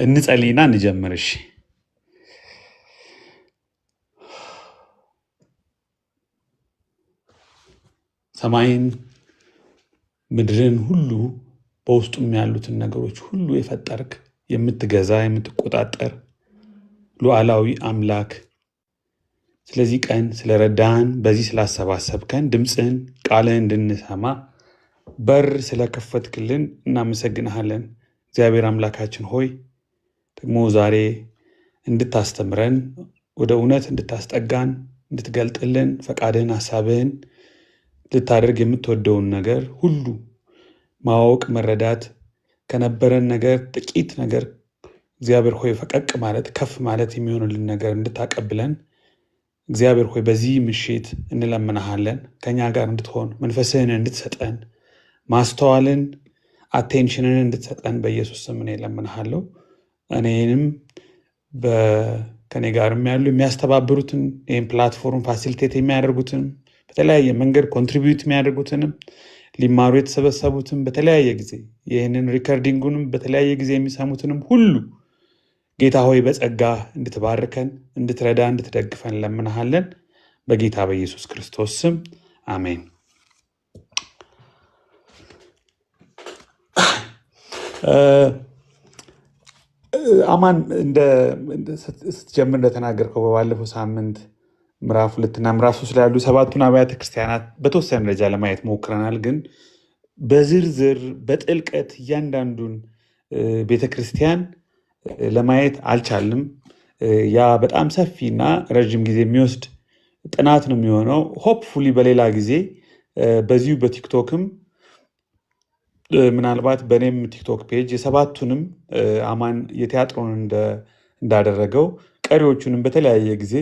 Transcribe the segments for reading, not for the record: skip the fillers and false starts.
እንጸልይና እንጀምር። እሺ። ሰማይን ምድርን ሁሉ በውስጡም ያሉትን ነገሮች ሁሉ የፈጠርክ የምትገዛ የምትቆጣጠር ሉዓላዊ አምላክ ስለዚህ ቀን ስለረዳን በዚህ ስላሰባሰብከን ድምፅህን ቃልህን እንድንሰማ በር ስለከፈትክልን እናመሰግንሃለን። እግዚአብሔር አምላካችን ሆይ ደግሞ ዛሬ እንድታስተምረን ወደ እውነት እንድታስጠጋን እንድትገልጥልን ፈቃድህን ሐሳብህን ልታደርግ የምትወደውን ነገር ሁሉ ማወቅ መረዳት ከነበረን ነገር ጥቂት ነገር እግዚአብሔር ሆይ ፈቀቅ ማለት ከፍ ማለት የሚሆንልን ነገር እንድታቀብለን እግዚአብሔር ሆይ በዚህ ምሽት እንለምናሃለን። ከኛ ጋር እንድትሆን መንፈስህን እንድትሰጠን ማስተዋልን አቴንሽንን እንድትሰጠን በኢየሱስ ስም እንለምናሃለሁ። እኔንም ከኔ ጋርም ያሉ የሚያስተባብሩትን ይህን ፕላትፎርም ፋሲሊቴት የሚያደርጉትን በተለያየ መንገድ ኮንትሪቢዩት የሚያደርጉትንም ሊማሩ የተሰበሰቡትን በተለያየ ጊዜ ይህንን ሪከርዲንጉንም በተለያየ ጊዜ የሚሰሙትንም ሁሉ ጌታ ሆይ በጸጋ እንድትባርከን እንድትረዳ እንድትደግፈን እንለምናሃለን። በጌታ በኢየሱስ ክርስቶስ ስም አሜን። አማን ስትጀምር እንደተናገርከው በባለፈው ሳምንት ምዕራፍ 2 እና ምዕራፍ 3 ላይ ያሉ ሰባቱን አብያተ ክርስቲያናት በተወሰነ ደረጃ ለማየት ሞክረናል። ግን በዝርዝር በጥልቀት እያንዳንዱን ቤተክርስቲያን ለማየት አልቻልንም። ያ በጣም ሰፊና ረጅም ጊዜ የሚወስድ ጥናት ነው የሚሆነው። ሆፕፉሊ በሌላ ጊዜ በዚሁ በቲክቶክም ምናልባት በእኔም ቲክቶክ ፔጅ የሰባቱንም አማን የቲያትሮን እንዳደረገው ቀሪዎቹንም በተለያየ ጊዜ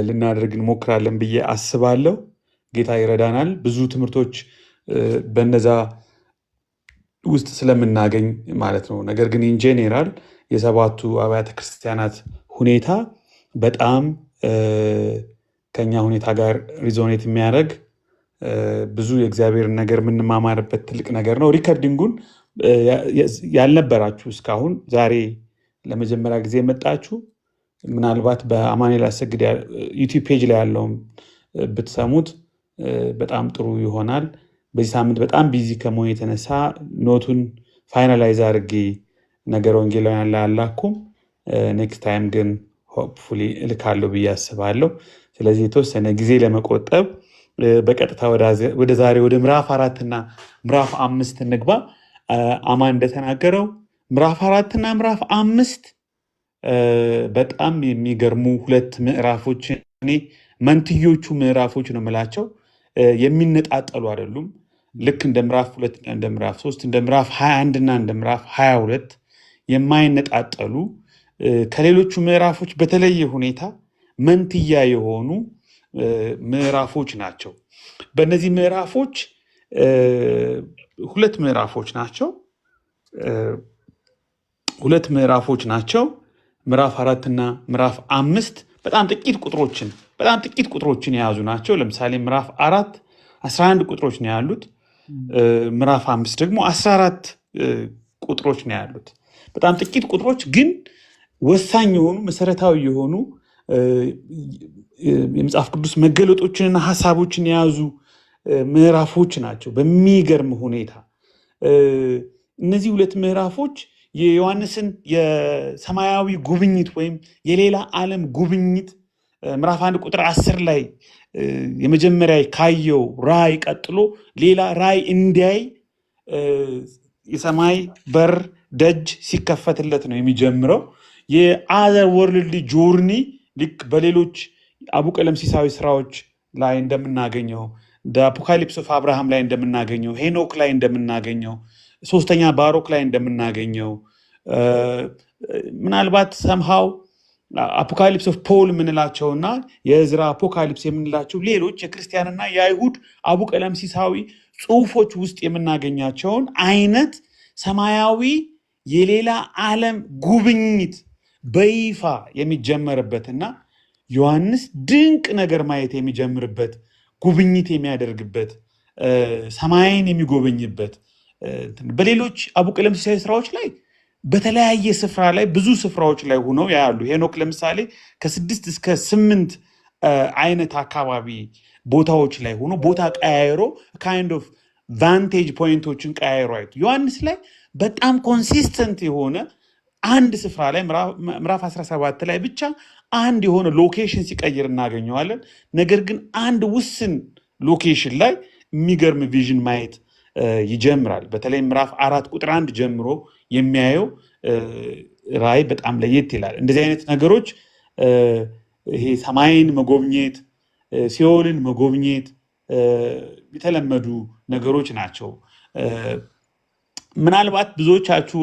ልናደርግ እንሞክራለን ብዬ አስባለሁ። ጌታ ይረዳናል። ብዙ ትምህርቶች በነዛ ውስጥ ስለምናገኝ ማለት ነው። ነገር ግን ኢንጄኔራል የሰባቱ አብያተ ክርስቲያናት ሁኔታ በጣም ከኛ ሁኔታ ጋር ሪዞኔት የሚያደርግ ብዙ የእግዚአብሔርን ነገር የምንማማርበት ትልቅ ነገር ነው። ሪከርዲንጉን ያልነበራችሁ እስካሁን ዛሬ ለመጀመሪያ ጊዜ የመጣችሁ ምናልባት በአማኑኤል አሰግድ ዩቲዩብ ፔጅ ላይ ያለውን ብትሰሙት በጣም ጥሩ ይሆናል። በዚህ ሳምንት በጣም ቢዚ ከመሆን የተነሳ ኖቱን ፋይናላይዝ አድርጌ ነገር ወንጌላውያን ላይ አላኩም። ኔክስት ታይም ግን ሆፕፉሊ እልካለሁ ብዬ አስባለሁ። ስለዚህ የተወሰነ ጊዜ ለመቆጠብ በቀጥታ ወደ ዛሬ ወደ ምዕራፍ 4 እና ምዕራፍ 5 እንግባ። አማን እንደተናገረው ምዕራፍ 4 እና ምዕራፍ 5 በጣም የሚገርሙ ሁለት ምዕራፎች፣ እኔ መንትዮቹ ምዕራፎች ነው የምላቸው። የሚነጣጠሉ አይደሉም። ልክ እንደ ምዕራፍ 2 እና እንደ ምዕራፍ 3 እንደ ምዕራፍ 21 እና እንደ ምዕራፍ 22 የማይነጣጠሉ ከሌሎቹ ምዕራፎች በተለየ ሁኔታ መንትያ የሆኑ ምዕራፎች ናቸው። በእነዚህ ምዕራፎች ሁለት ምዕራፎች ናቸው። ምዕራፍ 4 እና ምዕራፍ 5 በጣም ጥቂት ቁጥሮችን የያዙ ናቸው። ለምሳሌ ምዕራፍ 4 11 ቁጥሮች ነው ያሉት። ምዕራፍ 5 ደግሞ 14 ቁጥሮች ነው ያሉት። በጣም ጥቂት ቁጥሮች ግን ወሳኝ የሆኑ መሰረታዊ የሆኑ የመጽሐፍ ቅዱስ መገለጦችንና ሐሳቦችን የያዙ ምዕራፎች ናቸው። በሚገርም ሁኔታ እነዚህ ሁለት ምዕራፎች የዮሐንስን የሰማያዊ ጉብኝት ወይም የሌላ ዓለም ጉብኝት ምዕራፍ 1 ቁጥር 10 ላይ የመጀመሪያ ካየው ራእይ ቀጥሎ ሌላ ራእይ እንዲያይ የሰማይ በር ደጅ ሲከፈትለት ነው የሚጀምረው። የአዘር ወርልድ ጆርኒ ልክ በሌሎች አቡቀለምሲሳዊ ስራዎች ላይ እንደምናገኘው እንደ አፖካሊፕስ ኦፍ አብርሃም ላይ እንደምናገኘው ሄኖክ ላይ እንደምናገኘው ሶስተኛ ባሮክ ላይ እንደምናገኘው ምናልባት ሰምሃው አፖካሊፕስ ኦፍ ፖል የምንላቸውና የእዝራ አፖካሊፕስ የምንላቸው ሌሎች የክርስቲያንና የአይሁድ አቡቀለምሲሳዊ ጽሑፎች ውስጥ የምናገኛቸውን አይነት ሰማያዊ የሌላ ዓለም ጉብኝት በይፋ የሚጀመርበትና ዮሐንስ ድንቅ ነገር ማየት የሚጀምርበት ጉብኝት የሚያደርግበት ሰማይን የሚጎበኝበት በሌሎች አቡቀለምሲሳዊ ስራዎች ላይ በተለያየ ስፍራ ላይ ብዙ ስፍራዎች ላይ ሆነው ያሉ ሄኖክ ለምሳሌ ከ6 እስከ 8 አይነት አካባቢ ቦታዎች ላይ ሆኖ ቦታ ቀያይሮ ካይንድ ኦፍ ቫንቴጅ ፖይንቶችን ቀያይሮ አይቱ ዮሐንስ ላይ በጣም ኮንሲስተንት የሆነ አንድ ስፍራ ላይ ምዕራፍ 17 ላይ ብቻ አንድ የሆነ ሎኬሽን ሲቀይር እናገኘዋለን። ነገር ግን አንድ ውስን ሎኬሽን ላይ የሚገርም ቪዥን ማየት ይጀምራል። በተለይ ምዕራፍ 4 ቁጥር 1 ጀምሮ የሚያየው ራእይ በጣም ለየት ይላል። እንደዚህ አይነት ነገሮች ይሄ ሰማይን መጎብኘት፣ ሲኦልን መጎብኘት የተለመዱ ነገሮች ናቸው። ምናልባት ብዙዎቻችሁ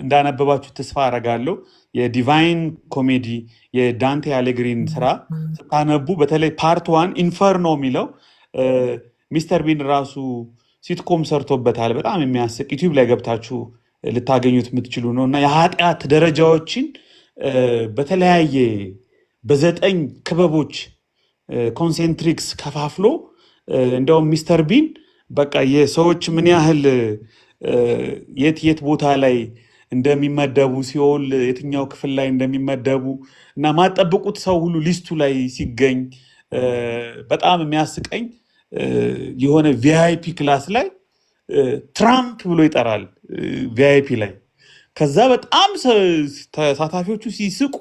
እንዳነበባችሁ ተስፋ አረጋለሁ። የዲቫይን ኮሜዲ የዳንቴ አሌግሪን ስራ ስታነቡ በተለይ ፓርት 1 ኢንፈርኖ የሚለው ሚስተር ቢን ራሱ ሲትኮም ሰርቶበታል። በጣም የሚያስቅ ዩቲዩብ ላይ ገብታችሁ ልታገኙት የምትችሉ ነው እና የኃጢአት ደረጃዎችን በተለያየ በ9 ክበቦች ኮንሴንትሪክስ ከፋፍሎ እንደውም ሚስተር ቢን በቃ የሰዎች ምን ያህል የት ቦታ ላይ እንደሚመደቡ ሲኦል የትኛው ክፍል ላይ እንደሚመደቡ እና ማጠብቁት ሰው ሁሉ ሊስቱ ላይ ሲገኝ በጣም የሚያስቀኝ የሆነ ቪአይፒ ክላስ ላይ ትራምፕ ብሎ ይጠራል ቪአይፒ ላይ። ከዛ በጣም ተሳታፊዎቹ ሲስቁ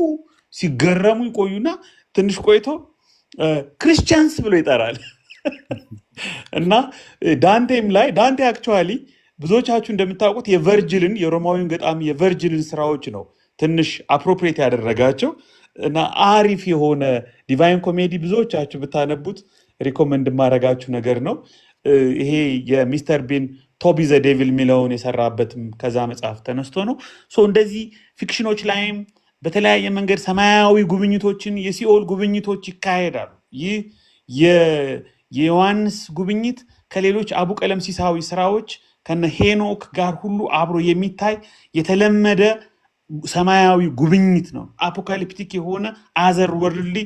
ሲገረሙ ይቆዩና ትንሽ ቆይቶ ክርስቲያንስ ብሎ ይጠራል። እና ዳንቴም ላይ ዳንቴ አክቹዋሊ ብዙዎቻችሁ እንደምታውቁት የቨርጅልን የሮማዊን ገጣሚ የቨርጅልን ስራዎች ነው ትንሽ አፕሮፕሪየት ያደረጋቸው እና አሪፍ የሆነ ዲቫይን ኮሜዲ ብዙዎቻችሁ ብታነቡት ሪኮመንድ ማድረጋችሁ ነገር ነው። ይሄ የሚስተር ቢን ቶቢ ዘ ዴቪል የሚለውን የሰራበትም ከዛ መጽሐፍ ተነስቶ ነው። እንደዚህ ፊክሽኖች ላይም በተለያየ መንገድ ሰማያዊ ጉብኝቶችን የሲኦል ጉብኝቶች ይካሄዳሉ። ይህ የዮሐንስ ጉብኝት ከሌሎች አቡ ቀለምሲሳዊ ስራዎች ከነ ሄኖክ ጋር ሁሉ አብሮ የሚታይ የተለመደ ሰማያዊ ጉብኝት ነው። አፖካሊፕቲክ የሆነ አዘር ወርልድሊ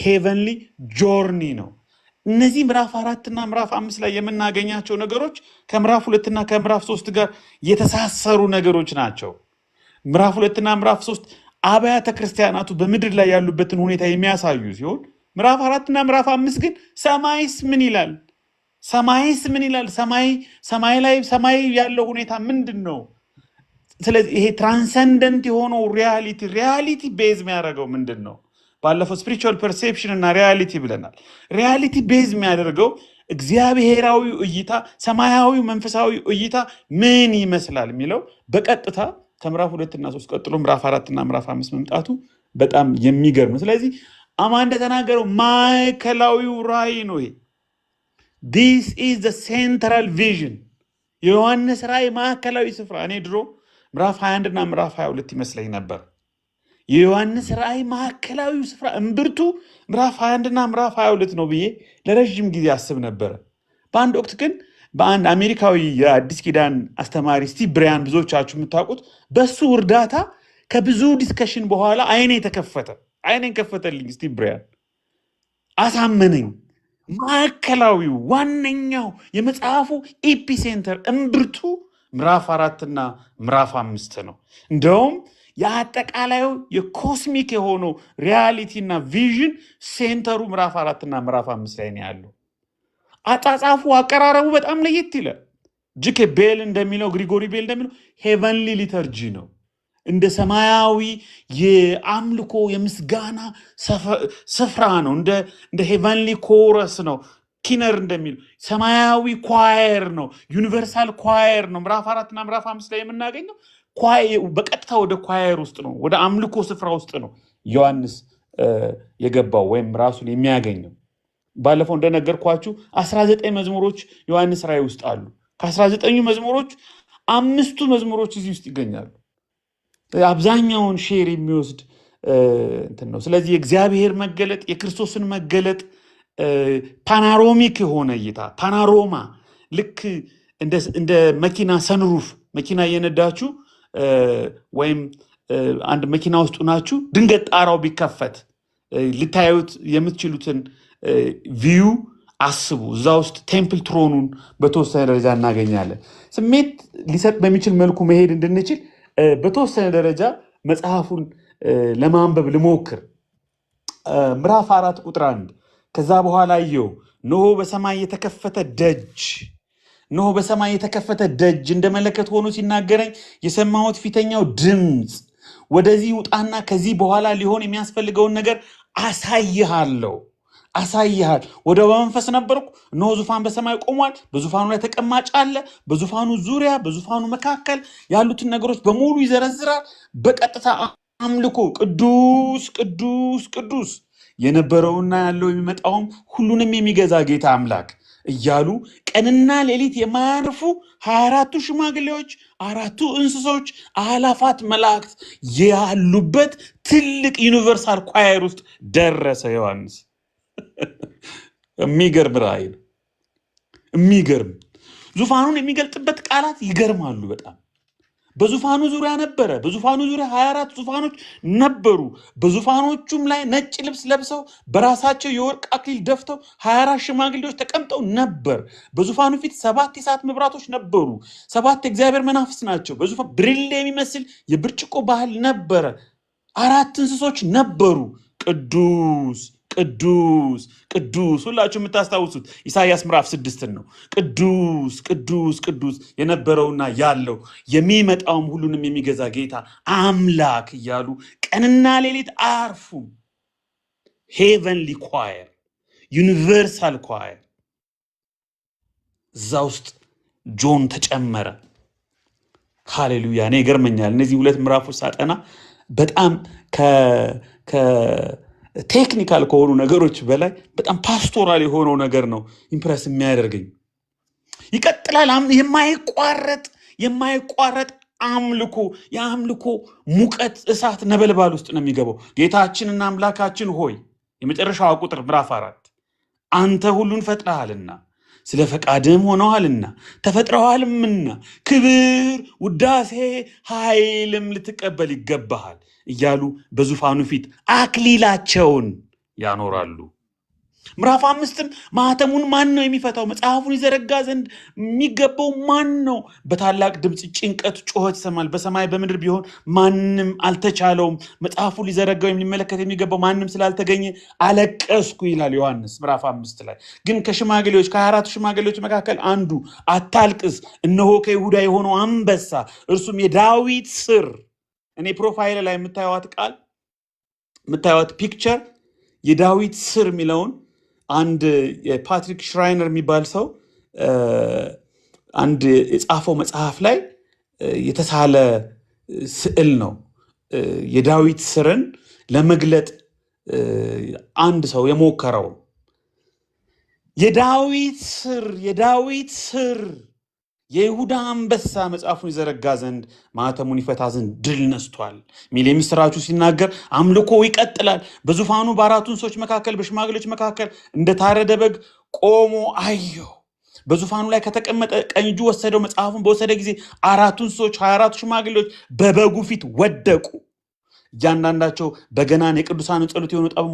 ሄቨንሊ ጆርኒ ነው። እነዚህ ምዕራፍ 4 እና ምዕራፍ 5 ላይ የምናገኛቸው ነገሮች ከምዕራፍ 2 እና ከምዕራፍ 3 ጋር የተሳሰሩ ነገሮች ናቸው። ምዕራፍ 2 እና ምዕራፍ 3 አብያተ ክርስቲያናቱ በምድር ላይ ያሉበትን ሁኔታ የሚያሳዩ ሲሆን ምዕራፍ 4 እና ምዕራፍ 5 ግን ሰማይስ ምን ይላል? ሰማይ ያለው ሁኔታ ምንድን ነው? ስለዚህ ይሄ ትራንሰንደንት የሆነው ሪያሊቲ ቤዝ የሚያደርገው ምንድን ነው? ባለፈው ስፒሪቹዋል ፐርሴፕሽን እና ሪያሊቲ ብለናል። ሪያሊቲ ቤዝ የሚያደርገው እግዚአብሔራዊ እይታ፣ ሰማያዊ መንፈሳዊ እይታ ምን ይመስላል የሚለው በቀጥታ ከምዕራፍ 2 እና 3 ቀጥሎ ምዕራፍ 4 እና ምዕራፍ 5 መምጣቱ በጣም የሚገርም ነው። ስለዚህ አማን እንደተናገረው ማዕከላዊው ራእይ ነው ይሄ። This is the central vision። የዮሐንስ ራእይ ማዕከላዊ ስፍራ። እኔ ድሮ ምዕራፍ 21 እና ምዕራፍ 22 ይመስለኝ ነበር። የዮሐንስ ራእይ ማዕከላዊ ስፍራ እምብርቱ ምዕራፍ 21 እና ምዕራፍ 22 ነው ብዬ ለረጅም ጊዜ አስብ ነበረ። በአንድ ወቅት ግን በአንድ አሜሪካዊ የአዲስ ኪዳን አስተማሪ ስቲቭ ብራያን ብዙዎቻችሁ የምታውቁት በሱ እርዳታ ከብዙ ዲስከሽን በኋላ አይኔን ከፈተልኝ። ስቲቭ ብራያን አሳመነኝ። ማዕከላዊው ዋነኛው የመጽሐፉ ኤፒሴንተር እምብርቱ ምዕራፍ 4 እና ምዕራፍ 5 ነው። እንደውም የአጠቃላዩ የኮስሚክ የሆነው ሪያሊቲ እና ቪዥን ሴንተሩ ምዕራፍ 4 እና ምዕራፍ 5 ላይ ነው ያለው። አጻጻፉ አቀራረቡ በጣም ለየት ይላል። ጂኬ ቤል እንደሚለው ግሪጎሪ ቤል እንደሚለው ሄቨንሊ ሊተርጂ ነው። እንደ ሰማያዊ የአምልኮ የምስጋና ስፍራ ነው። እንደ ሄቨንሊ ኮረስ ነው። ኪነር እንደሚለው ሰማያዊ ኳየር ነው። ዩኒቨርሳል ኳየር ነው። ምዕራፍ 4 እና ምዕራፍ 5 ላይ የምናገኘው በቀጥታ ወደ ኳየር ውስጥ ነው፣ ወደ አምልኮ ስፍራ ውስጥ ነው ዮሐንስ የገባው ወይም ራሱን የሚያገኘው። ባለፈው እንደነገርኳችሁ 19 መዝሙሮች ዮሐንስ ራእይ ውስጥ አሉ። ከ19 መዝሙሮች 5ቱ መዝሙሮች እዚህ ውስጥ ይገኛሉ። አብዛኛውን ሼር የሚወስድ እንትን ነው። ስለዚህ የእግዚአብሔር መገለጥ የክርስቶስን መገለጥ ፓናሮሚክ የሆነ እይታ ፓናሮማ፣ ልክ እንደ መኪና ሰንሩፍ መኪና እየነዳችሁ ወይም አንድ መኪና ውስጥ ናችሁ ድንገት ጣራው ቢከፈት ልታዩት የምትችሉትን ቪው አስቡ። እዛ ውስጥ ቴምፕል ትሮኑን በተወሰነ ደረጃ እናገኛለን። ስሜት ሊሰጥ በሚችል መልኩ መሄድ እንድንችል በተወሰነ ደረጃ መጽሐፉን ለማንበብ ልሞክር። ምዕራፍ 4 ቁጥር 1 ከዛ በኋላ አየሁ፣ እነሆ በሰማይ የተከፈተ ደጅ እነሆ በሰማይ የተከፈተ ደጅ እንደ መለከት ሆኖ ሲናገረኝ የሰማሁት ፊተኛው ድምፅ ወደዚህ ውጣና ከዚህ በኋላ ሊሆን የሚያስፈልገውን ነገር አሳይሃለሁ። ወደ በመንፈስ ነበርኩ፣ እነሆ ዙፋን በሰማይ ቆሟል፣ በዙፋኑ ላይ ተቀማጭ አለ። በዙፋኑ ዙሪያ በዙፋኑ መካከል ያሉትን ነገሮች በሙሉ ይዘረዝራል። በቀጥታ አምልኮ ቅዱስ ቅዱስ ቅዱስ የነበረውና ያለው የሚመጣውም ሁሉንም የሚገዛ ጌታ አምላክ እያሉ ቀንና ሌሊት የማያርፉ 24ቱ ሽማግሌዎች፣ 4ቱ እንስሶች፣ አላፋት መላእክት ያሉበት ትልቅ ዩኒቨርሳል ኳየር ውስጥ ደረሰ ዮሐንስ። የሚገርም ራእይ ነው። የሚገርም ዙፋኑን የሚገልጥበት ቃላት ይገርማሉ በጣም። በዙፋኑ ዙሪያ ነበረ። በዙፋኑ ዙሪያ 24 ዙፋኖች ነበሩ። በዙፋኖቹም ላይ ነጭ ልብስ ለብሰው በራሳቸው የወርቅ አክሊል ደፍተው 24 ሽማግሌዎች ተቀምጠው ነበር። በዙፋኑ ፊት 7 የእሳት መብራቶች ነበሩ። 7 የእግዚአብሔር መናፍስት ናቸው። በዙፋኑ ብርሌ የሚመስል የብርጭቆ ባህል ነበረ። 4 እንስሶች ነበሩ። ቅዱስ ቅዱስ ቅዱስ፣ ሁላችሁ የምታስታውሱት ኢሳይያስ ምዕራፍ 6 ነው። ቅዱስ ቅዱስ ቅዱስ የነበረውና ያለው የሚመጣውም ሁሉንም የሚገዛ ጌታ አምላክ እያሉ ቀንና ሌሊት አያርፉም። ሄቨንሊ ኳየር፣ ዩኒቨርሳል ኳየር። እዛ ውስጥ ጆን ተጨመረ። ሃሌሉያ! እኔ ይገርመኛል እነዚህ 2 ምዕራፎች ሳጠና በጣም ቴክኒካል ከሆኑ ነገሮች በላይ በጣም ፓስቶራል የሆነው ነገር ነው ኢምፕረስ የሚያደርገኝ። ይቀጥላል። የማይቋረጥ አምልኮ፣ የአምልኮ ሙቀት እሳት ነበልባል ውስጥ ነው የሚገባው። ጌታችንና አምላካችን ሆይ፣ የመጨረሻዋ ቁጥር ምዕራፍ 4 አንተ ሁሉን ፈጥረሃልና ስለ ፈቃድም ሆነዋልና ተፈጥረዋልምና ክብር፣ ውዳሴ፣ ኃይልም ልትቀበል ይገባሃል እያሉ በዙፋኑ ፊት አክሊላቸውን ያኖራሉ። ምዕራፍ 5ም ማህተሙን ማን ነው የሚፈታው? መጽሐፉን ይዘረጋ ዘንድ የሚገባው ማን ነው? በታላቅ ድምፅ ጭንቀት፣ ጩኸት ይሰማል። በሰማይ በምድር ቢሆን ማንም አልተቻለውም። መጽሐፉን ሊዘረጋው የሚመለከት የሚገባው ማንም ስላልተገኘ አለቀስኩ ይላል ዮሐንስ ምዕራፍ 5 ላይ። ግን ከሽማግሌዎች ከ24 ሽማግሌዎች መካከል አንዱ አታልቅስ፣ እነሆ ከይሁዳ የሆነው አንበሳ እርሱም የዳዊት ስር። እኔ ፕሮፋይል ላይ የምታዩት ቃል የምታዩት ፒክቸር የዳዊት ስር የሚለውን አንድ የፓትሪክ ሽራይነር የሚባል ሰው አንድ የጻፈው መጽሐፍ ላይ የተሳለ ስዕል ነው። የዳዊት ስርን ለመግለጥ አንድ ሰው የሞከረው የዳዊት ስር የይሁዳ አንበሳ መጽሐፉን ይዘረጋ ዘንድ ማህተሙን ይፈታ ዘንድ ድል ነስቷል ሚል የምስራቹ ሲናገር አምልኮ ይቀጥላል። በዙፋኑ በ4ቱ እንስሶች መካከል በሽማግሌዎች መካከል እንደታረደ በግ ቆሞ አየሁ። በዙፋኑ ላይ ከተቀመጠ ቀኝ እጁ ወሰደው። መጽሐፉን በወሰደ ጊዜ 4ቱ እንስሶች 24ቱ ሽማግሌዎች በበጉ ፊት ወደቁ። እያንዳንዳቸው በገናን የቅዱሳን ጸሎት የሆኑ ጣዕም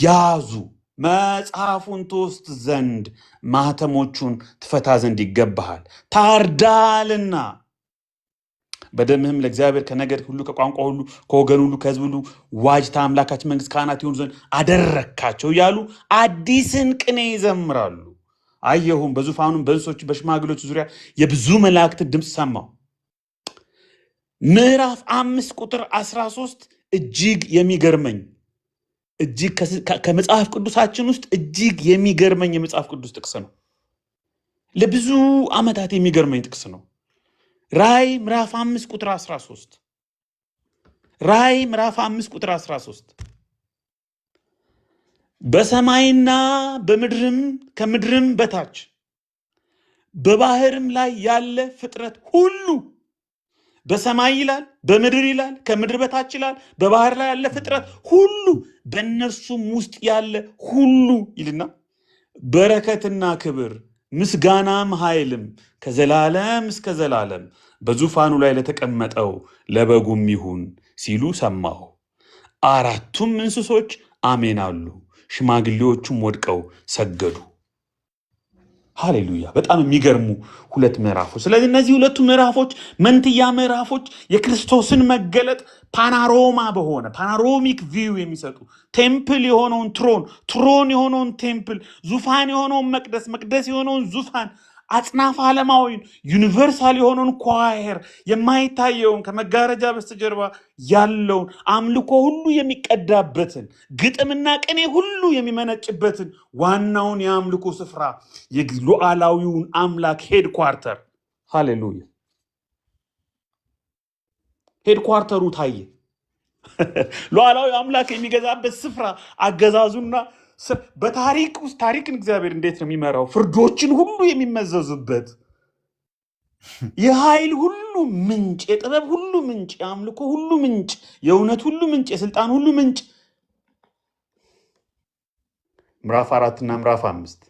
ያዙ። መጽሐፉን ትወስድ ዘንድ ማህተሞቹን ትፈታ ዘንድ ይገባሃል፣ ታርዳልና በደምህም ለእግዚአብሔር ከነገድ ሁሉ ከቋንቋ ሁሉ ከወገን ሁሉ ከሕዝብ ሁሉ ዋጅታ አምላካችን መንግስት ካህናት ይሆኑ ዘንድ አደረካቸው እያሉ አዲስን ቅኔ ይዘምራሉ። አየሁም፣ በዙፋኑም በእንስሶች በሽማግሌዎች ዙሪያ የብዙ መላእክት ድምፅ ሰማሁ። ምዕራፍ 5 ቁጥር 13 እጅግ የሚገርመኝ ከመጽሐፍ ቅዱሳችን ውስጥ እጅግ የሚገርመኝ የመጽሐፍ ቅዱስ ጥቅስ ነው። ለብዙ ዓመታት የሚገርመኝ ጥቅስ ነው። ራእይ ምዕራፍ 5 ቁጥር 13 ራእይ ምዕራፍ 5 ቁጥር 13 በሰማይና በምድርም ከምድርም በታች በባህርም ላይ ያለ ፍጥረት ሁሉ በሰማይ ይላል፣ በምድር ይላል፣ ከምድር በታች ይላል፣ በባህር ላይ ያለ ፍጥረት ሁሉ በእነርሱም ውስጥ ያለ ሁሉ ይልና በረከትና ክብር ምስጋናም ኃይልም ከዘላለም እስከ ዘላለም በዙፋኑ ላይ ለተቀመጠው ለበጉም ይሁን ሲሉ ሰማሁ። 4ቱም እንስሶች አሜን አሉ፣ ሽማግሌዎቹም ወድቀው ሰገዱ። ሃሌሉያ! በጣም የሚገርሙ ሁለት ምዕራፎች። ስለዚህ እነዚህ ሁለቱ ምዕራፎች መንትያ ምዕራፎች የክርስቶስን መገለጥ ፓናሮማ በሆነ ፓናሮሚክ ቪው የሚሰጡ ቴምፕል የሆነውን ትሮን የሆነውን ቴምፕል፣ ዙፋን የሆነውን መቅደስ የሆነውን ዙፋን፣ አጽናፈ ዓለማዊን ዩኒቨርሳል የሆነውን ኳየር፣ የማይታየውን ከመጋረጃ በስተጀርባ ያለውን አምልኮ ሁሉ የሚቀዳበትን ግጥምና ቅኔ ሁሉ የሚመነጭበትን ዋናውን የአምልኮ ስፍራ የሉዓላዊውን አምላክ ሄድኳርተር፣ ሃሌሉያ፣ ሄድኳርተሩ ታየ። ሉዓላዊ አምላክ የሚገዛበት ስፍራ አገዛዙና በታሪክ ውስጥ ታሪክን እግዚአብሔር እንዴት ነው የሚመራው? ፍርዶችን ሁሉ የሚመዘዙበት የኃይል ሁሉ ምንጭ፣ የጥበብ ሁሉ ምንጭ፣ የአምልኮ ሁሉ ምንጭ፣ የእውነት ሁሉ ምንጭ፣ የስልጣን ሁሉ ምንጭ። ምዕራፍ 4 እና ምዕራፍ 5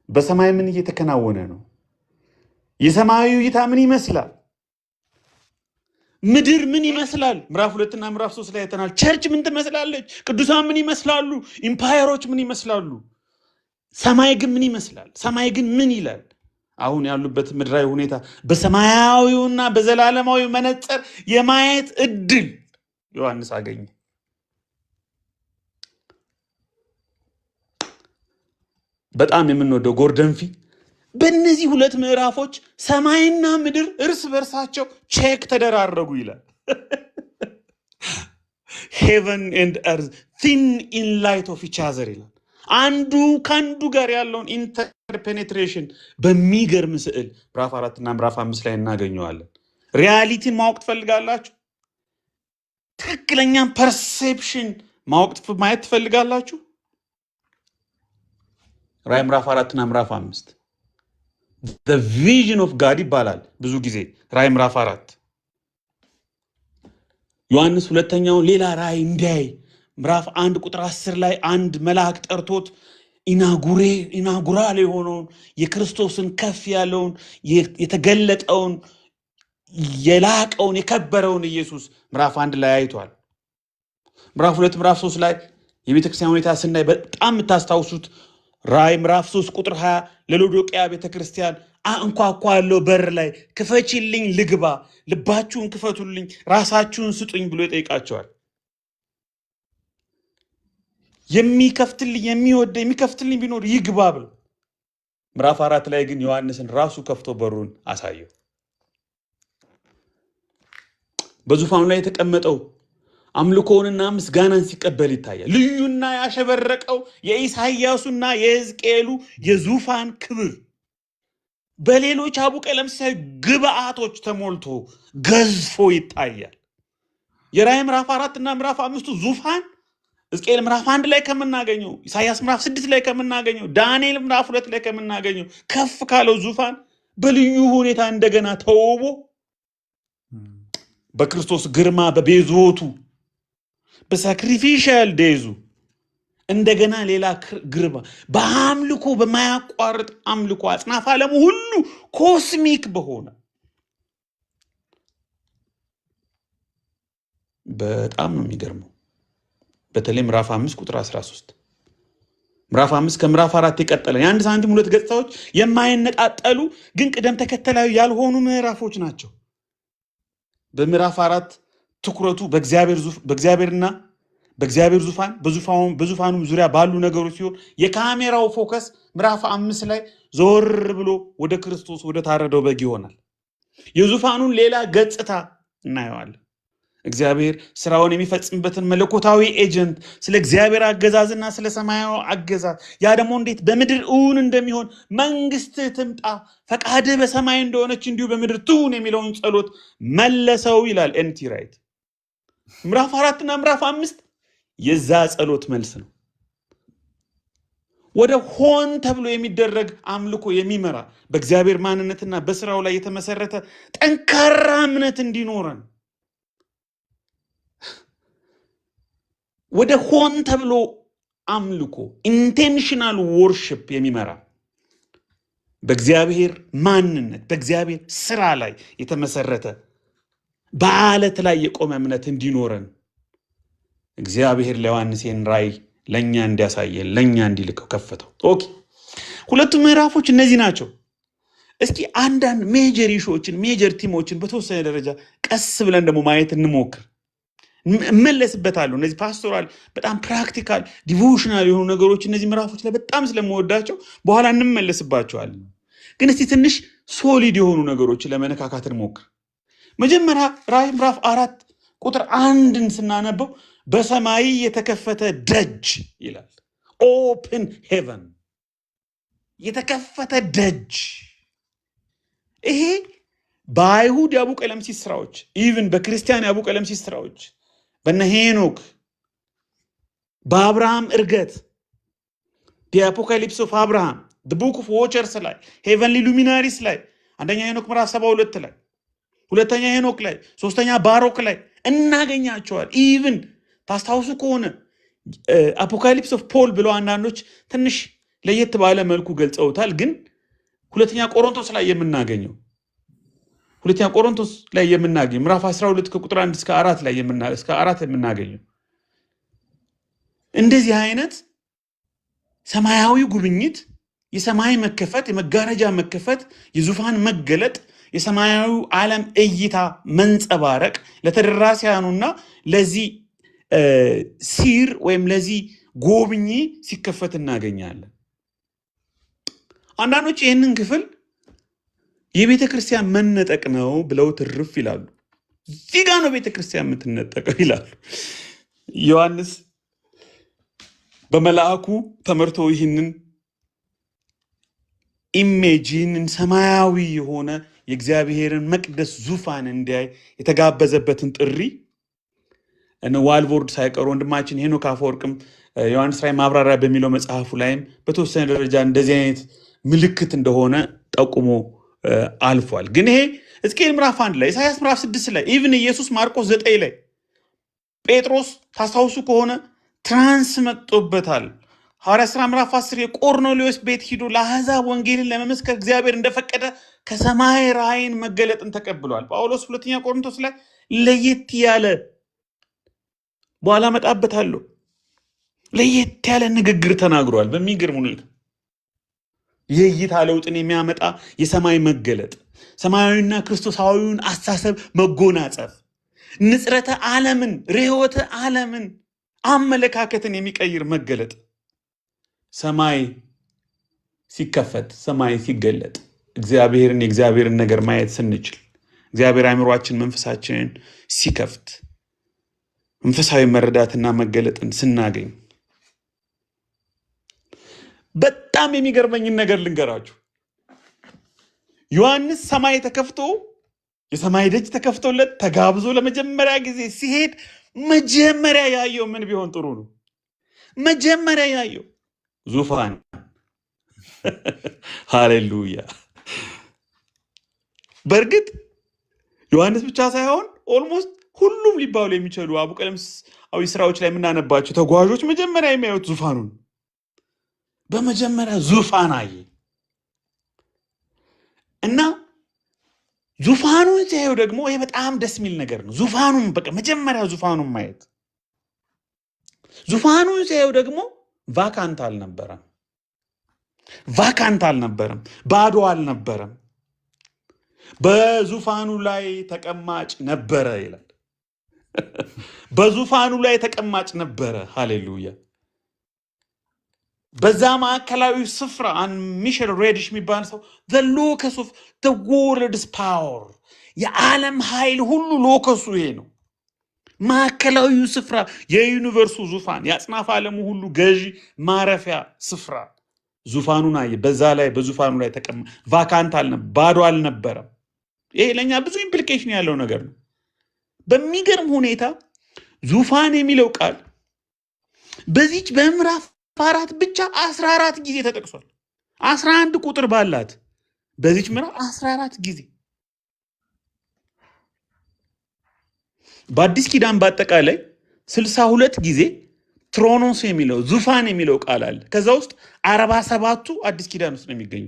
በሰማይ ምን እየተከናወነ ነው? የሰማያዊ እይታ ምን ይመስላል? ምድር ምን ይመስላል? ምዕራፍ 2 እና ምዕራፍ 3 ላይ አይተናል። ቸርች ምን ትመስላለች? ቅዱሳን ምን ይመስላሉ? ኢምፓየሮች ምን ይመስላሉ? ሰማይ ግን ምን ይመስላል? ሰማይ ግን ምን ይላል? አሁን ያሉበት ምድራዊ ሁኔታ በሰማያዊውና በዘላለማዊ መነጽር የማየት እድል ዮሐንስ አገኘ። በጣም የምንወደው ጎርደንፊ በእነዚህ ሁለት ምዕራፎች ሰማይና ምድር እርስ በርሳቸው ቼክ ተደራረጉ ይላል። ሄቨን ኤንድ እርዝ ቲን ኢን ላይት ኦፍ ኢች አዘር ይላል። አንዱ ከአንዱ ጋር ያለውን ኢንተርፔኔትሬሽን በሚገርም ስዕል ምዕራፍ 4 እና ምዕራፍ 5 ላይ እናገኘዋለን። ሪያሊቲን ማወቅ ትፈልጋላችሁ? ትክክለኛ ፐርሴፕሽን ማየት ትፈልጋላችሁ? ራዕይ ምዕራፍ 4 እና ምዕራፍ 5 the vision of God ይባላል ብዙ ጊዜ ራዕይ ምዕራፍ 4። ዮሐንስ ሁለተኛውን ሌላ ራዕይ እንዲያይ ምዕራፍ 1 ቁጥር 10 ላይ አንድ መልአክ ጠርቶት ኢናጉራል የሆነውን የክርስቶስን ከፍ ያለውን የተገለጠውን የላቀውን የከበረውን ኢየሱስ ምዕራፍ 1 ላይ አይቷል። ምዕራፍ 2 ምዕራፍ 3 ላይ የቤተክርስቲያን ሁኔታ ስናይ በጣም የምታስታውሱት ራዕይ ምዕራፍ 3 ቁጥር 20 ለሎዶቅያ ቤተክርስቲያን አንኳኳለሁ በር ላይ ክፈችልኝ ልግባ፣ ልባችሁን ክፈቱልኝ፣ ራሳችሁን ስጡኝ ብሎ ይጠይቃቸዋል። የሚከፍትልኝ ቢኖር ይግባ ብሎ። ምዕራፍ 4 ላይ ግን ዮሐንስን ራሱ ከፍቶ በሩን አሳየው። በዙፋኑ ላይ የተቀመጠው አምልኮውንና ምስጋናን ሲቀበል ይታያል። ልዩና ያሸበረቀው የኢሳይያሱና የሕዝቅኤሉ የዙፋን ክብር በሌሎች አቡ ቀለም ሳይ ግብአቶች ተሞልቶ ገዝፎ ይታያል። የራዕይ ምዕራፍ 4 እና ምዕራፍ 5 ዙፋን ሕዝቅኤል ምዕራፍ 1 ላይ ከምናገኘው፣ ኢሳይያስ ምዕራፍ 6 ላይ ከምናገኘው፣ ዳንኤል ምዕራፍ 2 ላይ ከምናገኘው ከፍ ካለው ዙፋን በልዩ ሁኔታ እንደገና ተውቦ በክርስቶስ ግርማ በቤዞቱ በሳክሪፊሻል ዴዙ እንደገና ሌላ ግርማ በአምልኮ በማያቋርጥ አምልኮ አጽናፈ ዓለሙ ሁሉ ኮስሚክ በሆነ በጣም ነው የሚገርመው። በተለይ ምዕራፍ 5 ቁጥር 13 ምዕራፍ 5 ከምዕራፍ 4 የቀጠለ የአንድ ሳንቲም ሁለት ገጽታዎች የማይነጣጠሉ ግን ቅደም ተከተላዊ ያልሆኑ ምዕራፎች ናቸው። በምዕራፍ 4 ትኩረቱ በእግዚአብሔርና በእግዚአብሔር ዙፋን በዙፋኑም ዙሪያ ባሉ ነገሮች ሲሆን የካሜራው ፎከስ ምዕራፍ 5 ላይ ዞር ብሎ ወደ ክርስቶስ ወደ ታረደው በግ ይሆናል። የዙፋኑን ሌላ ገጽታ እናየዋለን። እግዚአብሔር ስራውን የሚፈጽምበትን መለኮታዊ ኤጀንት፣ ስለ እግዚአብሔር አገዛዝና ስለ ሰማያዊ አገዛዝ፣ ያ ደግሞ እንዴት በምድር እውን እንደሚሆን መንግስትህ ትምጣ ፈቃድህ በሰማይ እንደሆነች እንዲሁ በምድር ትሁን የሚለውን ጸሎት መለሰው ይላል ኤንቲ ራይት። ምዕራፍ 4 እና ምዕራፍ 5 የዛ ጸሎት መልስ ነው። ወደ ሆን ተብሎ የሚደረግ አምልኮ የሚመራ በእግዚአብሔር ማንነትና በስራው ላይ የተመሰረተ ጠንካራ እምነት እንዲኖረን ወደ ሆን ተብሎ አምልኮ ኢንቴንሽናል ወርሺፕ የሚመራ በእግዚአብሔር ማንነት በእግዚአብሔር ስራ ላይ የተመሰረተ በአለት ላይ የቆመ እምነት እንዲኖረን እግዚአብሔር ለዮሐንስ ራዕይ ለኛ እንዲያሳየን ለኛ እንዲልከው ከፈተው። ኦኬ ሁለቱ ምዕራፎች እነዚህ ናቸው። እስኪ አንዳንድ ሜጀር ኢሹዎችን ሜጀር ቲሞችን በተወሰነ ደረጃ ቀስ ብለን ደግሞ ማየት እንሞክር። እመለስበታለሁ። እነዚህ ፓስቶራል በጣም ፕራክቲካል ዲቮሽናል የሆኑ ነገሮች እነዚህ ምዕራፎች ላይ በጣም ስለምወዳቸው በኋላ እንመለስባቸዋለን። ግን እስቲ ትንሽ ሶሊድ የሆኑ ነገሮችን ለመነካካት እንሞክር። መጀመሪያ ራዕይ ምዕራፍ 4 ቁጥር 1ን ስናነበው በሰማይ የተከፈተ ደጅ ይላል። ኦፕን ሄቨን፣ የተከፈተ ደጅ። ይሄ በአይሁድ የአቡ ቀለምሲስ ስራዎች፣ ኢቭን በክርስቲያን የአቡ ቀለምሲስ ስራዎች፣ በነ ሄኖክ፣ በአብርሃም እርገት፣ የአፖካሊፕስ ኦፍ አብርሃም፣ ቡክ ኦፍ ዎቸርስ ላይ፣ ሄቨንሊ ሉሚናሪስ ላይ፣ አንደኛ ሄኖክ ምዕራፍ 72 ላይ፣ ሁለተኛ ሄኖክ ላይ፣ ሶስተኛ ባሮክ ላይ እናገኛቸዋል። ኢቭን ታስታውሱ ከሆነ አፖካሊፕስ ኦፍ ፖል ብለው አንዳንዶች ትንሽ ለየት ባለ መልኩ ገልጸውታል። ግን ሁለተኛ ቆሮንቶስ ላይ የምናገኘው ምዕራፍ 12 ከቁጥር 1 እስከ 4 ላይ የምናገኘው እንደዚህ አይነት ሰማያዊ ጉብኝት፣ የሰማይ መከፈት፣ የመጋረጃ መከፈት፣ የዙፋን መገለጥ፣ የሰማያዊ ዓለም እይታ መንጸባረቅ ለተደራሲያኑና ለዚህ ሲር ወይም ለዚህ ጎብኚ ሲከፈት እናገኛለን። አንዳንዶች ይህንን ክፍል የቤተ ክርስቲያን መነጠቅ ነው ብለው ትርፍ ይላሉ። እዚህ ጋር ነው ቤተ ክርስቲያን የምትነጠቀው ይላሉ። ዮሐንስ በመልአኩ ተመርቶ ይህንን ኢሜጂንን ሰማያዊ የሆነ የእግዚአብሔርን መቅደስ ዙፋን እንዲያይ የተጋበዘበትን ጥሪ እነ ዋልቮርድ ሳይቀሩ ወንድማችን ሄኖክ አፈወርቅም ዮሐንስ ራዕይ ማብራሪያ በሚለው መጽሐፉ ላይም በተወሰነ ደረጃ እንደዚህ አይነት ምልክት እንደሆነ ጠቁሞ አልፏል። ግን ይሄ ሕዝቅኤል ምዕራፍ 1 ላይ፣ ኢሳያስ ምዕራፍ 6 ላይ፣ ኢቭን ኢየሱስ ማርቆስ 9 ላይ ጴጥሮስ ታስታውሱ ከሆነ ትራንስ መጥቶበታል። ሐዋርያት ሥራ ምዕራፍ 10 የቆርኔሌዎስ ቤት ሂዶ ለአሕዛብ ወንጌልን ለመመስከር እግዚአብሔር እንደፈቀደ ከሰማይ ራእይን መገለጥን ተቀብሏል። ጳውሎስ ሁለተኛ ቆሮንቶስ ላይ ለየት ያለ በኋላ መጣበታለሁ ለየት ያለ ንግግር ተናግሯል። በሚገርም ሁኔታ የእይታ ለውጥን የሚያመጣ የሰማይ መገለጥ፣ ሰማያዊና ክርስቶሳዊውን አስተሳሰብ መጎናጸፍ፣ ንጽረተ ዓለምን፣ ርዕዮተ ዓለምን፣ አመለካከትን የሚቀይር መገለጥ፣ ሰማይ ሲከፈት፣ ሰማይ ሲገለጥ፣ የእግዚአብሔርን ነገር ማየት ስንችል፣ እግዚአብሔር አእምሯችን መንፈሳችንን ሲከፍት፣ መንፈሳዊ መረዳትና መገለጥን ስናገኝ በጣም የሚገርመኝን ነገር ልንገራችሁ። ዮሐንስ ሰማይ ተከፍቶ የሰማይ ደጅ ተከፍቶለት ተጋብዞ ለመጀመሪያ ጊዜ ሲሄድ መጀመሪያ ያየው ምን ቢሆን ጥሩ ነው? መጀመሪያ ያየው ዙፋን። ሃሌሉያ። በእርግጥ ዮሐንስ ብቻ ሳይሆን ኦልሞስት ሁሉም ሊባሉ የሚችሉ አቡ ቀለምሲሳዊ ስራዎች ላይ የምናነባቸው ተጓዦች መጀመሪያ የሚያዩት ዙፋኑን። በመጀመሪያ ዙፋን አየ እና ዙፋኑን ሲያዩ ደግሞ ይሄ በጣም ደስ የሚል ነገር ነው። ዙፋኑን በቃ መጀመሪያ ዙፋኑን ማየት። ዙፋኑን ሲያዩ ደግሞ ቫካንት አልነበረም፣ ባዶ አልነበረም። በዙፋኑ ላይ ተቀማጭ ነበረ ይላል። በዙፋኑ ላይ ተቀማጭ ነበረ። ሃሌሉያ። በዛ ማዕከላዊ ስፍራ ሚሼል ሬዲሽ የሚባል ሰው the locus of the world's power የዓለም ኃይል ሁሉ ሎከሱ ይሄ ነው። ማዕከላዊው ስፍራ የዩኒቨርሱ ዙፋን፣ የአጽናፈ ዓለሙ ሁሉ ገዢ ማረፊያ ስፍራ ዙፋኑን አየ። በዛ ላይ በዙፋኑ ላይ ቫካንት ባዶ አልነበረም። ይሄ ለእኛ ብዙ ኢምፕሊኬሽን ያለው ነገር ነው። በሚገርም ሁኔታ ዙፋን የሚለው ቃል በዚች በምዕራፍ 4 ብቻ 14 ጊዜ ተጠቅሷል። 11 ቁጥር ባላት በዚች ምዕራፍ 14 ጊዜ። በአዲስ ኪዳን በአጠቃላይ 62 ጊዜ ትሮኖስ የሚለው ዙፋን የሚለው ቃል አለ። ከዛ ውስጥ 47ቱ አዲስ ኪዳን ውስጥ ነው የሚገኙ።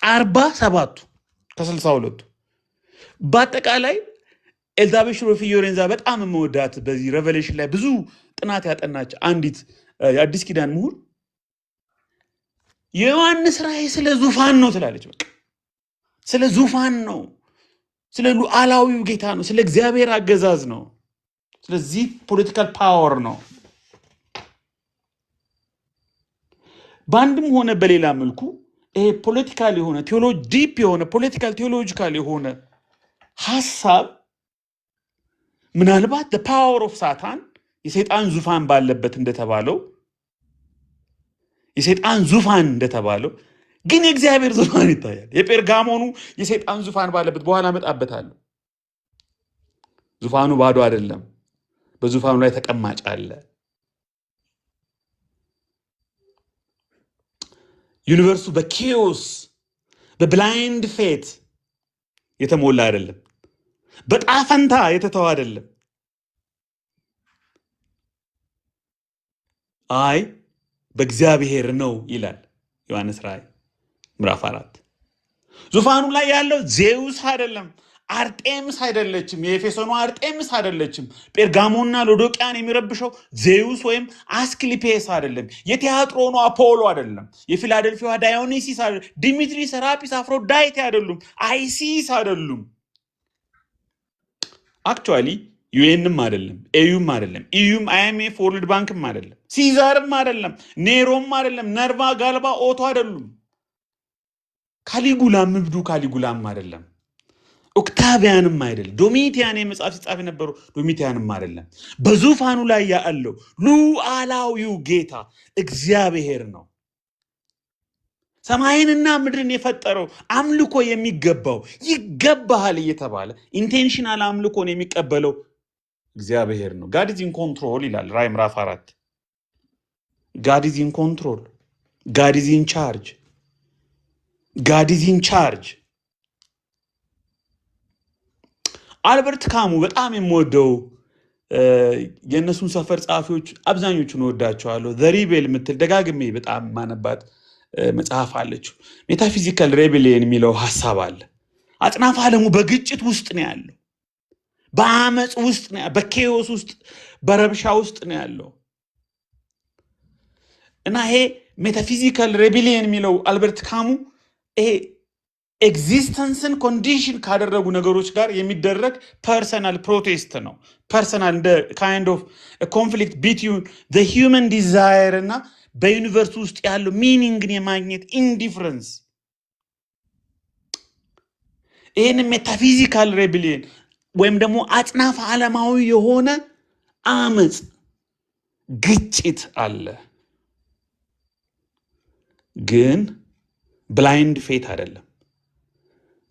47ቱ ከ62ቱ በአጠቃላይ ኤልዛቤት ሽሮፊ ዮሬንዛ በጣም የምወዳት በዚህ ሬቨሌሽን ላይ ብዙ ጥናት ያጠናች አንዲት የአዲስ ኪዳን ምሁር የዮሐንስ ራእይ ስለ ዙፋን ነው ትላለች። በቃ ስለ ዙፋን ነው፣ ስለ ሉዓላዊው ጌታ ነው፣ ስለ እግዚአብሔር አገዛዝ ነው፣ ስለዚህ ፖለቲካል ፓወር ነው። በአንድም ሆነ በሌላ መልኩ ይሄ ፖለቲካል የሆነ ዲፕ የሆነ ፖለቲካል ቴዎሎጂካል የሆነ ሐሳብ ምናልባት the power of ሳታን የሰይጣን ዙፋን ባለበት እንደተባለው የሰይጣን ዙፋን እንደተባለው ግን የእግዚአብሔር ዙፋን ይታያል። የጴርጋሞኑ የሰይጣን ዙፋን ባለበት በኋላ መጣበታለሁ። ዙፋኑ ባዶ አይደለም፣ በዙፋኑ ላይ ተቀማጭ አለ። ዩኒቨርሱ በኬዎስ በብላይንድ ፌት የተሞላ አይደለም፣ በጣፈንታ የተተወ አይደለም። አይ በእግዚአብሔር ነው ይላል ዮሐንስ ራእይ ምዕራፍ 4። ዙፋኑ ላይ ያለው ዜውስ አይደለም፣ አርጤምስ አይደለችም፣ የኤፌሶኑ አርጤምስ አይደለችም። ጴርጋሞንና ሎዶቅያን የሚረብሸው ዜውስ ወይም አስክሊፔስ አይደለም። የቲያጥሮኑ አፖሎ አይደለም። የፊላደልፊያ ዳዮኒሲስ አይደለም። ዲሚትሪ፣ ሰራፒስ፣ አፍሮዳይቴ አይደሉም። አይሲስ አይደሉም። አክቹአሊ ዩኤንም አይደለም፣ ኤዩም አይደለም፣ ኢዩም፣ አይኤምኤፍ፣ ወርልድ ባንክም አይደለም፣ ሲዛርም አይደለም፣ ኔሮም አይደለም፣ ነርቫ፣ ጋልባ፣ ኦቶ አይደሉም። ካሊጉላም እብዱ ካሊጉላም አይደለም፣ ኦክታቪያንም አይደለም፣ ዶሚቲያን የመጽሐፍ ሲጻፍ የነበረው ዶሚቲያንም አይደለም። በዙፋኑ ላይ ያለው ሉዓላዊው ጌታ እግዚአብሔር ነው። ሰማይንና ምድርን የፈጠረው አምልኮ የሚገባው ይገባሃል እየተባለ ኢንቴንሽናል አምልኮን የሚቀበለው እግዚአብሔር ነው። ጋድ ኢዝ ኢን ኮንትሮል ይላል ራእይ ምዕራፍ 4። ጋድ ኢዝ ኢን ኮንትሮል፣ ጋድ ኢዝ ኢን ቻርጅ፣ ጋድ ኢዝ ኢን ቻርጅ። አልበርት ካሙ በጣም የምወደው የእነሱን ሰፈር ጸሐፊዎች አብዛኞቹን ወዳቸዋለሁ። ዘ ሪቤል የምትል ደጋግሜ በጣም ማነባት መጽሐፍ አለችው። ሜታፊዚካል ሬቤሊየን የሚለው ሐሳብ አለ። አጽናፈ ዓለሙ በግጭት ውስጥ ነው ያለው፣ በአመፅ ውስጥ ነው፣ በኬዎስ ውስጥ በረብሻ ውስጥ ነው ያለው እና ይሄ ሜታፊዚካል ሬቤሊየን የሚለው አልበርት ካሙ ይሄ ኤግዚስተንስን ኮንዲሽን ካደረጉ ነገሮች ጋር የሚደረግ ፐርሰናል ፕሮቴስት ነው። ፐርሰናል እንደ ካይንድ ኦፍ ኮንፍሊክት ቢትዊን ዘ ሂውመን ዲዛየር እና በዩኒቨርስ ውስጥ ያለው ሚኒንግን የማግኘት ኢንዲፍረንስ። ይህን ሜታፊዚካል ሬቤሊየን ወይም ደግሞ አጽናፈ ዓለማዊ የሆነ አመፅ ግጭት አለ፣ ግን ብላይንድ ፌት አይደለም፣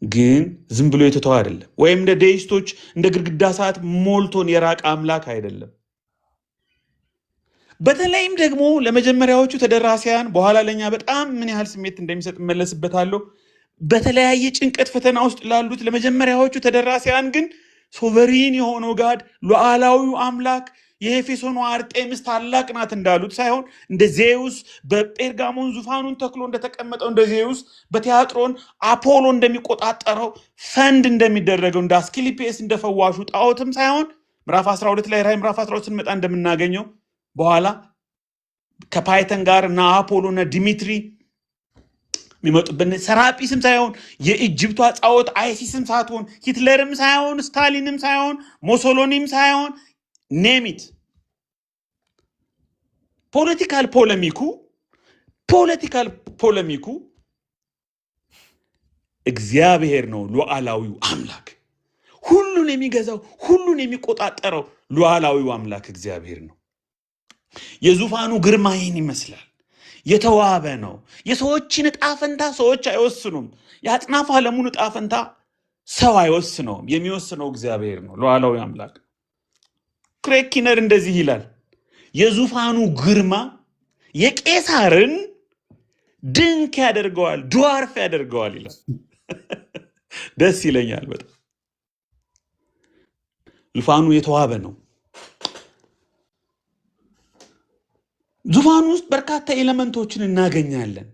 ግን ዝም ብሎ የተተው አይደለም፣ ወይም እንደ ዴይስቶች እንደ ግድግዳ ሰዓት ሞልቶን የራቀ አምላክ አይደለም። በተለይም ደግሞ ለመጀመሪያዎቹ ተደራሲያን በኋላ ለኛ በጣም ምን ያህል ስሜት እንደሚሰጥ መለስበታለሁ። በተለያየ ጭንቀት ፈተና ውስጥ ላሉት ለመጀመሪያዎቹ ተደራሲያን ግን ሶቨሪን የሆነው ጋድ ሉዓላዊው አምላክ የኤፌሶኑ አርጤምስ ታላቅ ናት እንዳሉት ሳይሆን እንደ ዜውስ በጴርጋሞን ዙፋኑን ተክሎ እንደተቀመጠው እንደ ዜውስ በቲያጥሮን አፖሎ እንደሚቆጣጠረው ፈንድ እንደሚደረገው እንደ አስኪሊፔስ እንደፈዋሹ ጣዖትም ሳይሆን ምዕራፍ 12 ላይ ራእይ ምዕራፍ 12 ስንመጣ እንደምናገኘው በኋላ ከፓይተን ጋር እና አፖሎ እና ዲሚትሪ የሚመጡበት ሰራጲስም ሳይሆን የኢጅፕቷ ጣዖት አይሲስም ሳትሆን ሂትለርም ሳይሆን ስታሊንም ሳይሆን ሞሶሎኒም ሳይሆን ኔሚት ፖለቲካል ፖለሚኩ እግዚአብሔር ነው። ሉዓላዊው አምላክ ሁሉን የሚገዛው ሁሉን የሚቆጣጠረው ሉዓላዊው አምላክ እግዚአብሔር ነው። የዙፋኑ ግርማ ይህን ይመስላል። የተዋበ ነው። የሰዎችን ዕጣ ፈንታ ሰዎች አይወስኑም። የአጽናፈ ዓለሙን ዕጣ ፈንታ ሰው አይወስነውም። የሚወስነው እግዚአብሔር ነው፣ ሉዓላዊ አምላክ። ክሬግ ኪነር እንደዚህ ይላል፣ የዙፋኑ ግርማ የቄሳርን ድንክ ያደርገዋል፣ ድዋርፍ ያደርገዋል ይላል። ደስ ይለኛል በጣም። ዙፋኑ የተዋበ ነው። ዙፋኑ ውስጥ በርካታ ኤሌመንቶችን እናገኛለን።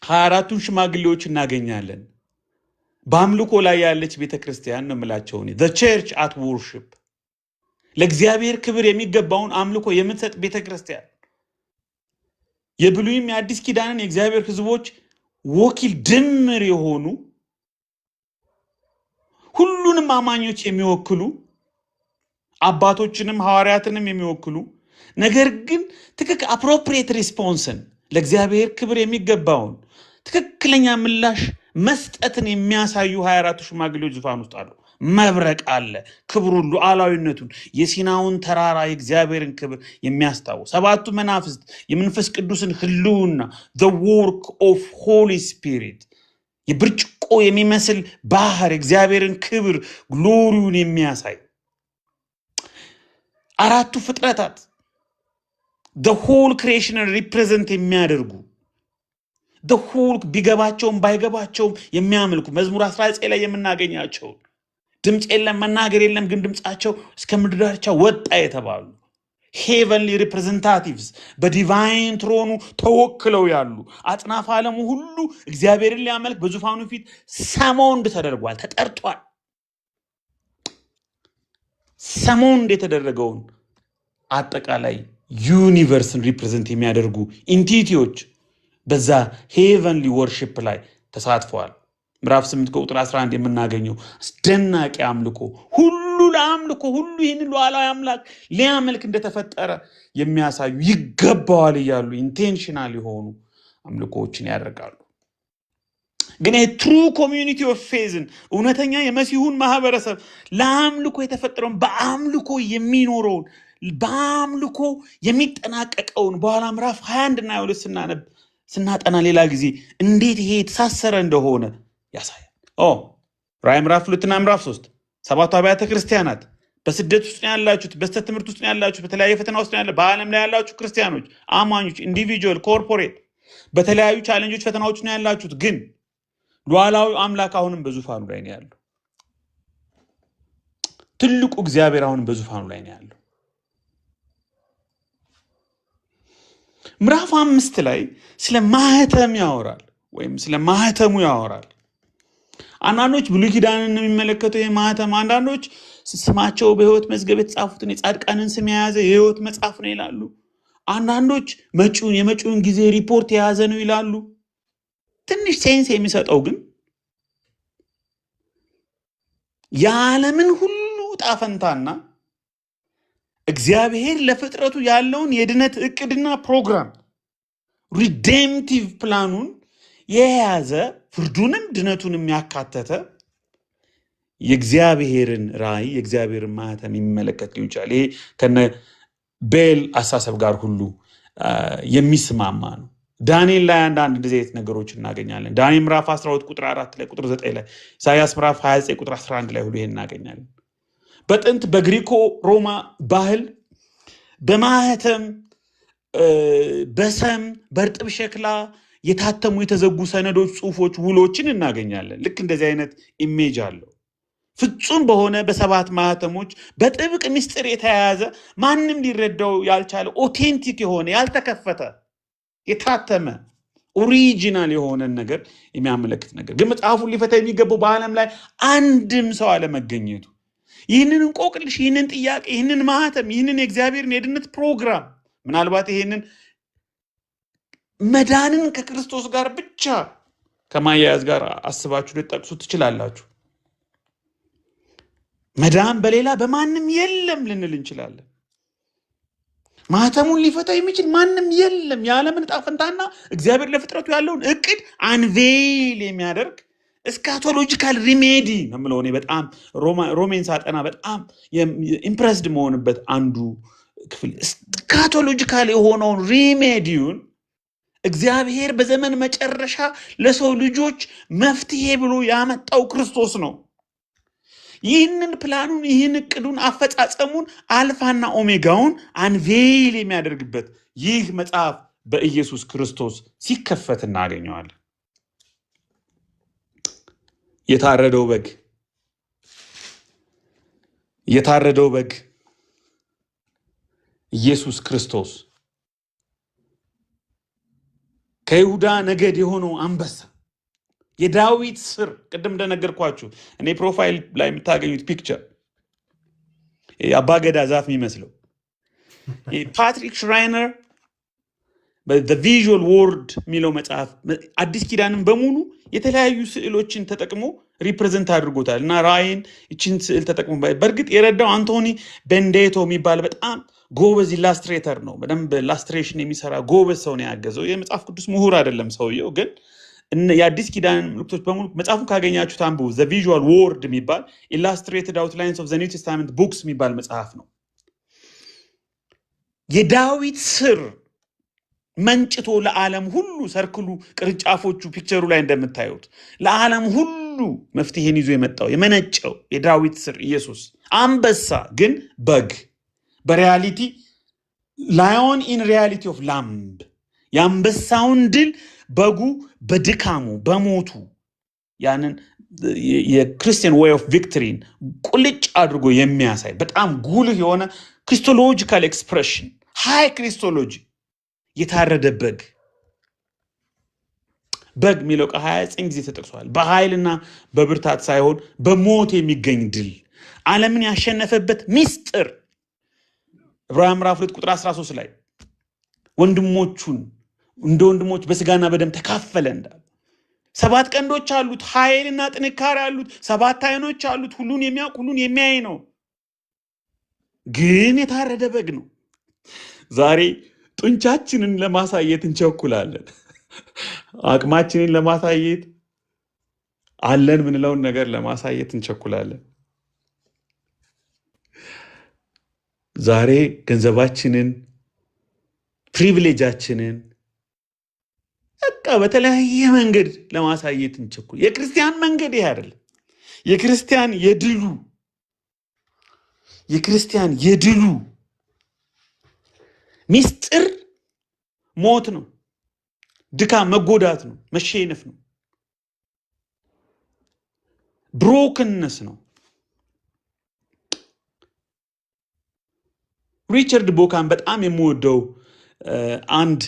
24ቱን ሽማግሌዎች እናገኛለን። በአምልኮ ላይ ያለች ቤተክርስቲያን ነው የምላቸው እኔ the church at worship ለእግዚአብሔር ክብር የሚገባውን አምልኮ የምትሰጥ ቤተክርስቲያን። የብሉይም የአዲስ ኪዳንን የእግዚአብሔር ሕዝቦች ወኪል ድምር የሆኑ ሁሉንም አማኞች የሚወክሉ አባቶችንም ሐዋርያትንም የሚወክሉ ነገር ግን አፕሮፕሪየት ሪስፖንስን ለእግዚአብሔር ክብር የሚገባውን ትክክለኛ ምላሽ መስጠትን የሚያሳዩ 24 ሽማግሌዎች ዙፋን ውስጥ አሉ። መብረቅ አለ፣ ክብሩን ሉዓላዊነቱን የሲናውን ተራራ የእግዚአብሔርን ክብር የሚያስታውስ ሰባቱ መናፍስት የመንፈስ ቅዱስን ህልውና the work of Holy Spirit የብርጭቆ የሚመስል ባህር እግዚአብሔርን ክብር ግሎሪውን የሚያሳይ አራቱ ፍጥረታት the whole creation represent የሚያደርጉ the whole ቢገባቸውም ባይገባቸውም የሚያመልኩ መዝሙር 19 ላይ የምናገኛቸው ድምጽ የለም መናገር የለም ግን ድምጻቸው እስከ ምድር ዳርቻ ወጣ የተባሉ heavenly representatives በዲቫይን ትሮኑ ተወክለው ያሉ አጽናፈ ዓለሙ ሁሉ እግዚአብሔርን ሊያመልክ በዙፋኑ ፊት ሰሞንድ ተደርጓል፣ ተጠርቷል። ሰሞንድ የተደረገውን አጠቃላይ ዩኒቨርስን ሪፕሬዘንት የሚያደርጉ ኢንቲቲዎች በዛ ሄቨንሊ ወርሺፕ ላይ ተሳትፈዋል። ምዕራፍ 8 ቁጥር 11 የምናገኘው አስደናቂ አምልኮ ሁሉ ለአምልኮ ሁሉ ይህንን ሉዓላዊ አምላክ ሊያመልክ እንደተፈጠረ የሚያሳዩ ይገባዋል እያሉ ኢንቴንሽናል የሆኑ አምልኮዎችን ያደርጋሉ። ግን የትሩ ኮሚዩኒቲ ኦፍ ፌዝን እውነተኛ የመሲሁን ማህበረሰብ ለአምልኮ የተፈጠረውን በአምልኮ የሚኖረውን በአምልኮ የሚጠናቀቀውን በኋላ ምዕራፍ 21 እና 22 ስናጠና ሌላ ጊዜ እንዴት ይሄ የተሳሰረ እንደሆነ ያሳያል። ራዕይ ምዕራፍ 2 እና ምዕራፍ 3 ሰባቱ አብያተ ክርስቲያናት በስደት ውስጥ ነው ያላችሁት፣ በስተት ትምህርት ውስጥ ነው ያላችሁት፣ በተለያየ ፈተና ውስጥ ነው ያላችሁት፣ በዓለም ላይ ያላችሁ ክርስቲያኖች፣ አማኞች፣ ኢንዲቪጁዋል፣ ኮርፖሬት በተለያዩ ቻሌንጆች ፈተናዎች ነው ያላችሁት። ግን ሉዓላዊ አምላክ አሁንም በዙፋኑ ላይ ነው ያለው። ትልቁ እግዚአብሔር አሁንም በዙፋኑ ላይ ነው ያለው። ምዕራፍ 5 ላይ ስለ ማህተም ያወራል ወይም ስለ ማህተሙ ያወራል። አንዳንዶች ብሉይ ኪዳንን የሚመለከተው የማህተም አንዳንዶች ስማቸው በሕይወት መዝገብ የተጻፉትን የጻድቃንን ስም የያዘ የሕይወት መጽሐፍ ነው ይላሉ። አንዳንዶች የመጪውን ጊዜ ሪፖርት የያዘ ነው ይላሉ። ትንሽ ሴንስ የሚሰጠው ግን የዓለምን ሁሉ ጣፈንታና እግዚአብሔር ለፍጥረቱ ያለውን የድነት እቅድና ፕሮግራም ሪዴምቲቭ ፕላኑን የያዘ ፍርዱንም ድነቱንም ያካተተ የእግዚአብሔርን ራዕይ የእግዚአብሔርን ማህተም የሚመለከት ሊሆን ይችላል። ይሄ ከነ ቤል አሳሰብ ጋር ሁሉ የሚስማማ ነው። ዳንኤል ላይ አንዳንድ እንደዚህ አይነት ነገሮች እናገኛለን። ዳንኤል ምዕራፍ 12 ቁጥር 4 ላይ ቁጥር 9 ላይ ኢሳይያስ ምዕራፍ 29 ቁጥር 11 ላይ ሁሉ ይሄን እናገኛለን። በጥንት በግሪኮ ሮማ ባህል በማህተም በሰም በእርጥብ ሸክላ የታተሙ የተዘጉ ሰነዶች፣ ጽሁፎች፣ ውሎችን እናገኛለን። ልክ እንደዚህ አይነት ኢሜጅ አለው። ፍጹም በሆነ በሰባት ማህተሞች በጥብቅ ምስጢር የተያያዘ ማንም ሊረዳው ያልቻለ ኦቴንቲክ የሆነ ያልተከፈተ የታተመ ኦሪጂናል የሆነ ነገር የሚያመለክት ነገር ግን መጽሐፉን ሊፈታ የሚገባው በዓለም ላይ አንድም ሰው አለመገኘቱ ይህንን እንቆቅልሽ ይህንን ጥያቄ ይህንን ማህተም ይህንን የእግዚአብሔርን የድነት ፕሮግራም ምናልባት ይህንን መዳንን ከክርስቶስ ጋር ብቻ ከማያያዝ ጋር አስባችሁ ልትጠቅሱ ትችላላችሁ። መዳን በሌላ በማንም የለም ልንል እንችላለን። ማህተሙን ሊፈታ የሚችል ማንም የለም። የዓለምን ዕጣ ፈንታና እግዚአብሔር ለፍጥረቱ ያለውን እቅድ አንቬል የሚያደርግ እስካቶሎጂካል ሪሜዲ ነው የምለው። እኔ በጣም ሮሜን ሳጠና በጣም ኢምፕረስድ መሆንበት አንዱ ክፍል እስካቶሎጂካል የሆነውን ሪሜዲውን እግዚአብሔር በዘመን መጨረሻ ለሰው ልጆች መፍትሄ ብሎ ያመጣው ክርስቶስ ነው። ይህንን ፕላኑን ይህን እቅዱን አፈጻጸሙን አልፋና ኦሜጋውን አንቬል የሚያደርግበት ይህ መጽሐፍ በኢየሱስ ክርስቶስ ሲከፈት እናገኘዋለን። የታረደው በግ ኢየሱስ ክርስቶስ ከይሁዳ ነገድ የሆነው አንበሳ የዳዊት ስር ቅድም እንደነገርኳችሁ እኔ ፕሮፋይል ላይ የምታገኙት ፒክቸር አባገዳ ዛፍ የሚመስለው ፓትሪክ ሽራይነር the visual word የሚለው መጽሐፍ አዲስ ኪዳንን በሙሉ የተለያዩ ስዕሎችን ተጠቅሞ ሪፕሬዘንት አድርጎታል እና ራእይን እችን ስዕል ተጠቅሞ በእርግጥ የረዳው አንቶኒ ቤንዴቶ የሚባል በጣም ጎበዝ ኢላስትሬተር ነው። በደንብ ኢላስትሬሽን የሚሰራ ጎበዝ ሰው ነው ያገዘው። የመጽሐፍ ቅዱስ ምሁር አይደለም ሰውየው፣ ግን የአዲስ ኪዳን ምልክቶች በሙሉ መጽሐፉን ካገኛችሁት አንብቡ። the visual word የሚባል illustrated outlines of the New Testament books የሚባል መጽሐፍ ነው። የዳዊት ስር መንጭቶ ለዓለም ሁሉ ሰርክሉ ቅርንጫፎቹ ፒክቸሩ ላይ እንደምታዩት ለዓለም ሁሉ መፍትሄን ይዞ የመጣው የመነጨው የዳዊት ስር ኢየሱስ አንበሳ ግን በግ በሪያሊቲ ላዮን ኢን ሪያሊቲ ኦፍ ላምብ የአንበሳውን ድል በጉ በድካሙ በሞቱ ያንን የክርስቲያን ዌይ ኦፍ ቪክትሪን ቁልጭ አድርጎ የሚያሳይ በጣም ጉልህ የሆነ ክሪስቶሎጂካል ኤክስፕሬሽን ሃይ ክሪስቶሎጂ የታረደ በግ የሚለው ቃል 29 ጊዜ ተጠቅሷል። በኃይልና በብርታት ሳይሆን በሞት የሚገኝ ድል ዓለምን ያሸነፈበት ሚስጥር ዕብራውያን ምዕራፍ 2 ቁጥር 13 ላይ ወንድሞቹን እንደ ወንድሞች በስጋና በደም ተካፈለ እንዳለ 7 ቀንዶች አሉት፣ ኃይልና ጥንካሬ አሉት፣ 7 አይኖች አሉት፣ ሁሉን የሚያውቅ ሁሉን የሚያይ ነው፣ ግን የታረደ በግ ነው። ዛሬ ጡንቻችንን ለማሳየት እንቸኩላለን። አቅማችንን ለማሳየት አለን ምንለውን ነገር ለማሳየት እንቸኩላለን። ዛሬ ገንዘባችንን ፕሪቪሌጃችንን በቃ በተለያየ መንገድ ለማሳየት እንቸኩል። የክርስቲያን መንገድ ይሄ አይደለም። የክርስቲያን የድሉ ሚስጥር ሞት ነው፣ ድካም፣ መጎዳት ነው፣ መሸነፍ ነው፣ ብሮክንነስ ነው። ሪቻርድ ቦካን በጣም የምወደው አንድ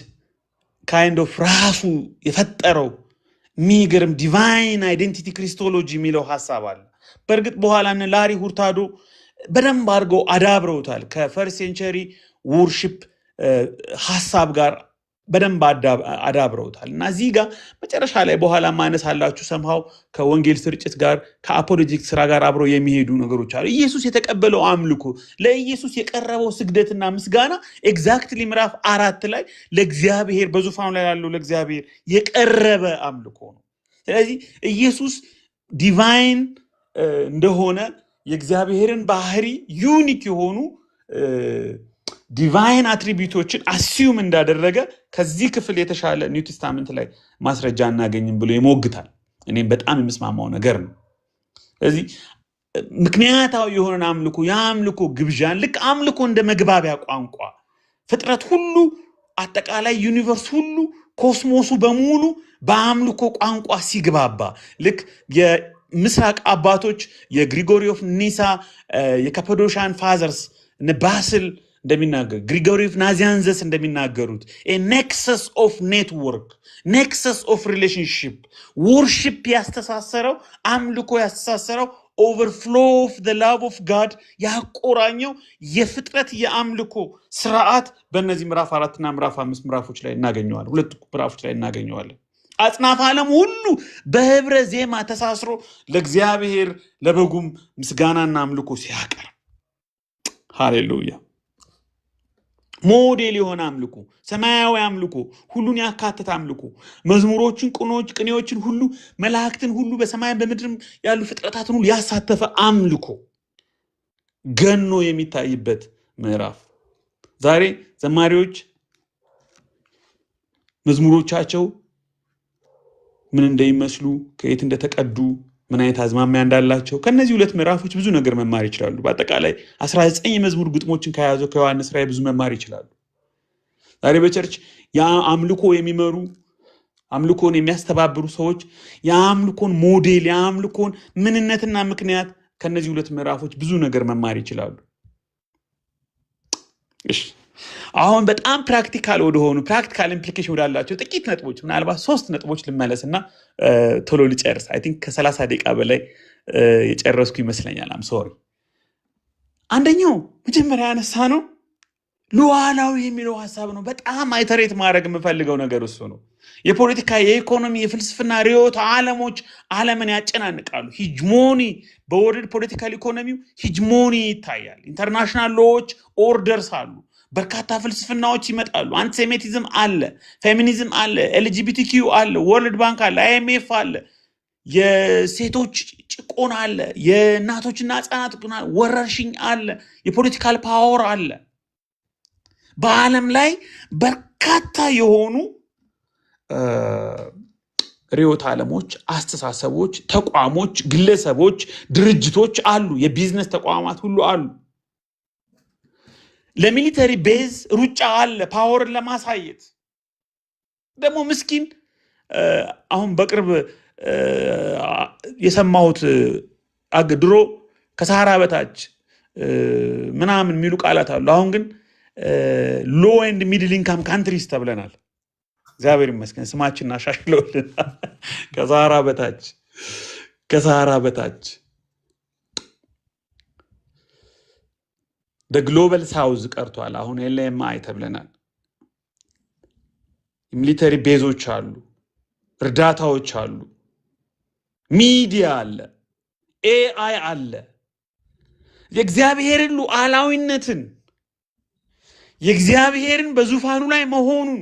ካይንድ ኦፍ ራሱ የፈጠረው የሚገርም ዲቫይን አይዴንቲቲ ክሪስቶሎጂ የሚለው ሀሳብ አለ። በእርግጥ በኋላ ላሪ ሁርታዶ በደንብ አድርገው አዳብረውታል ከፈርስት ሴንቸሪ ወርሺፕ ሀሳብ ጋር በደንብ አዳብረውታል እና እዚህ ጋር መጨረሻ ላይ በኋላ ማነሳላችሁ ሰምሃው ከወንጌል ስርጭት ጋር ከአፖሎጂቲክ ስራ ጋር አብረው የሚሄዱ ነገሮች አሉ። ኢየሱስ የተቀበለው አምልኮ ለኢየሱስ የቀረበው ስግደትና ምስጋና ኤግዛክትሊ ምዕራፍ 4 ላይ ለእግዚአብሔር በዙፋኑ ላይ ያለው ለእግዚአብሔር የቀረበ አምልኮ ነው። ስለዚህ ኢየሱስ ዲቫይን እንደሆነ የእግዚአብሔርን ባህሪ ዩኒክ የሆኑ ዲቫይን አትሪቢዩቶችን አሲዩም እንዳደረገ ከዚህ ክፍል የተሻለ ኒው ቴስታመንት ላይ ማስረጃ እናገኝም ብሎ ይሞግታል። እኔም በጣም የምስማማው ነገር ነው። ስለዚህ ምክንያታዊ የሆነን አምልኮ የአምልኮ ግብዣን ልክ አምልኮ እንደ መግባቢያ ቋንቋ ፍጥረት ሁሉ አጠቃላይ ዩኒቨርስ ሁሉ ኮስሞሱ በሙሉ በአምልኮ ቋንቋ ሲግባባ ልክ የምስራቅ አባቶች የግሪጎሪ ኦፍ ኒሳ የካፓዶሻን ፋዘርስ ባስል እንደሚናገር ግሪጎሪ ኦፍ ናዚያንዘስ እንደሚናገሩት ኔክሰስ ኦፍ ኔትወርክ ኔክሰስ ኦፍ ሪሌሽንሽፕ ወርሺፕ ያስተሳሰረው አምልኮ ያስተሳሰረው ኦቨርፍሎ ኦፍ ዘ ላቭ ኦፍ ጋድ ያቆራኘው የፍጥረት የአምልኮ ስርዓት በእነዚህ ምዕራፍ 4 እና ምዕራፍ 5 ምዕራፎች ላይ እናገኘዋለን። ሁለት ምዕራፎች ላይ እናገኘዋለን። አጽናፈ ዓለም ሁሉ በህብረ ዜማ ተሳስሮ ለእግዚአብሔር ለበጉም ምስጋናና አምልኮ ሲያቀርብ ሃሌሉያ። ሞዴል የሆነ አምልኮ፣ ሰማያዊ አምልኮ፣ ሁሉን ያካተተ አምልኮ፣ መዝሙሮችን፣ ቅኔዎችን ሁሉ መላእክትን ሁሉ በሰማይ በምድርም ያሉ ፍጥረታትን ሁሉ ያሳተፈ አምልኮ ገኖ የሚታይበት ምዕራፍ። ዛሬ ዘማሪዎች መዝሙሮቻቸው ምን እንደሚመስሉ ከየት እንደተቀዱ ምን አይነት አዝማሚያ እንዳላቸው ከነዚህ ሁለት ምዕራፎች ብዙ ነገር መማር ይችላሉ። በአጠቃላይ 19 የመዝሙር ግጥሞችን ከያዘው ከዮሐንስ ራእይ ብዙ መማር ይችላሉ። ዛሬ በቸርች የአምልኮ የሚመሩ አምልኮን የሚያስተባብሩ ሰዎች የአምልኮን ሞዴል የአምልኮን ምንነትና ምክንያት ከነዚህ ሁለት ምዕራፎች ብዙ ነገር መማር ይችላሉ። እሺ አሁን በጣም ፕራክቲካል ወደሆኑ ፕራክቲካል ኢምፕሊኬሽን ወዳላቸው ጥቂት ነጥቦች ምናልባት 3 ነጥቦች ልመለስና ቶሎ ልጨርስ። አይ ቲንክ ከ30 ደቂቃ በላይ የጨረስኩ ይመስለኛል። አም ሶሪ። አንደኛው መጀመሪያ ያነሳ ነው ሉዓላዊ የሚለው ሐሳብ ነው። በጣም አይተሬት ማድረግ የምፈልገው ነገር እሱ ነው። የፖለቲካ፣ የኢኮኖሚ፣ የፍልስፍና ርዕዮተ ዓለሞች ዓለምን ያጨናንቃሉ። ሂጅሞኒ በወርልድ ፖለቲካል ኢኮኖሚው ሂጅሞኒ ይታያል። ኢንተርናሽናል ሎዎች ኦርደርስ አሉ። በርካታ ፍልስፍናዎች ይመጣሉ። አንቲሴሜቲዝም አለ፣ ፌሚኒዝም አለ፣ ኤልጂቢቲኪዩ አለ፣ ወርልድ ባንክ አለ፣ አይኤምኤፍ አለ፣ የሴቶች ጭቆና አለ፣ የእናቶችና ህፃናት ወረርሽኝ አለ፣ የፖለቲካል ፓወር አለ። በዓለም ላይ በርካታ የሆኑ ርዕዮተ ዓለሞች፣ አስተሳሰቦች፣ ተቋሞች፣ ግለሰቦች፣ ድርጅቶች አሉ። የቢዝነስ ተቋማት ሁሉ አሉ። ለሚሊተሪ ቤዝ ሩጫ አለ፣ ፓወርን ለማሳየት ደግሞ ምስኪን አሁን በቅርብ የሰማሁት ድሮ ከሰሃራ በታች ምናምን የሚሉ ቃላት አሉ። አሁን ግን ሎ ኤንድ ሚድል ኢንካም ካንትሪስ ተብለናል። እግዚአብሔር ይመስገን ስማችን አሻሽለውልናል። ከሰሃራ በታች ግሎባል ሳውዝ ቀርቷል። አሁን ኤልኤምአይ ተብለናል። ሚሊተሪ ቤዞች አሉ፣ እርዳታዎች አሉ፣ ሚዲያ አለ፣ ኤአይ አለ። የእግዚአብሔርን ሉዓላዊነትን የእግዚአብሔርን በዙፋኑ ላይ መሆኑን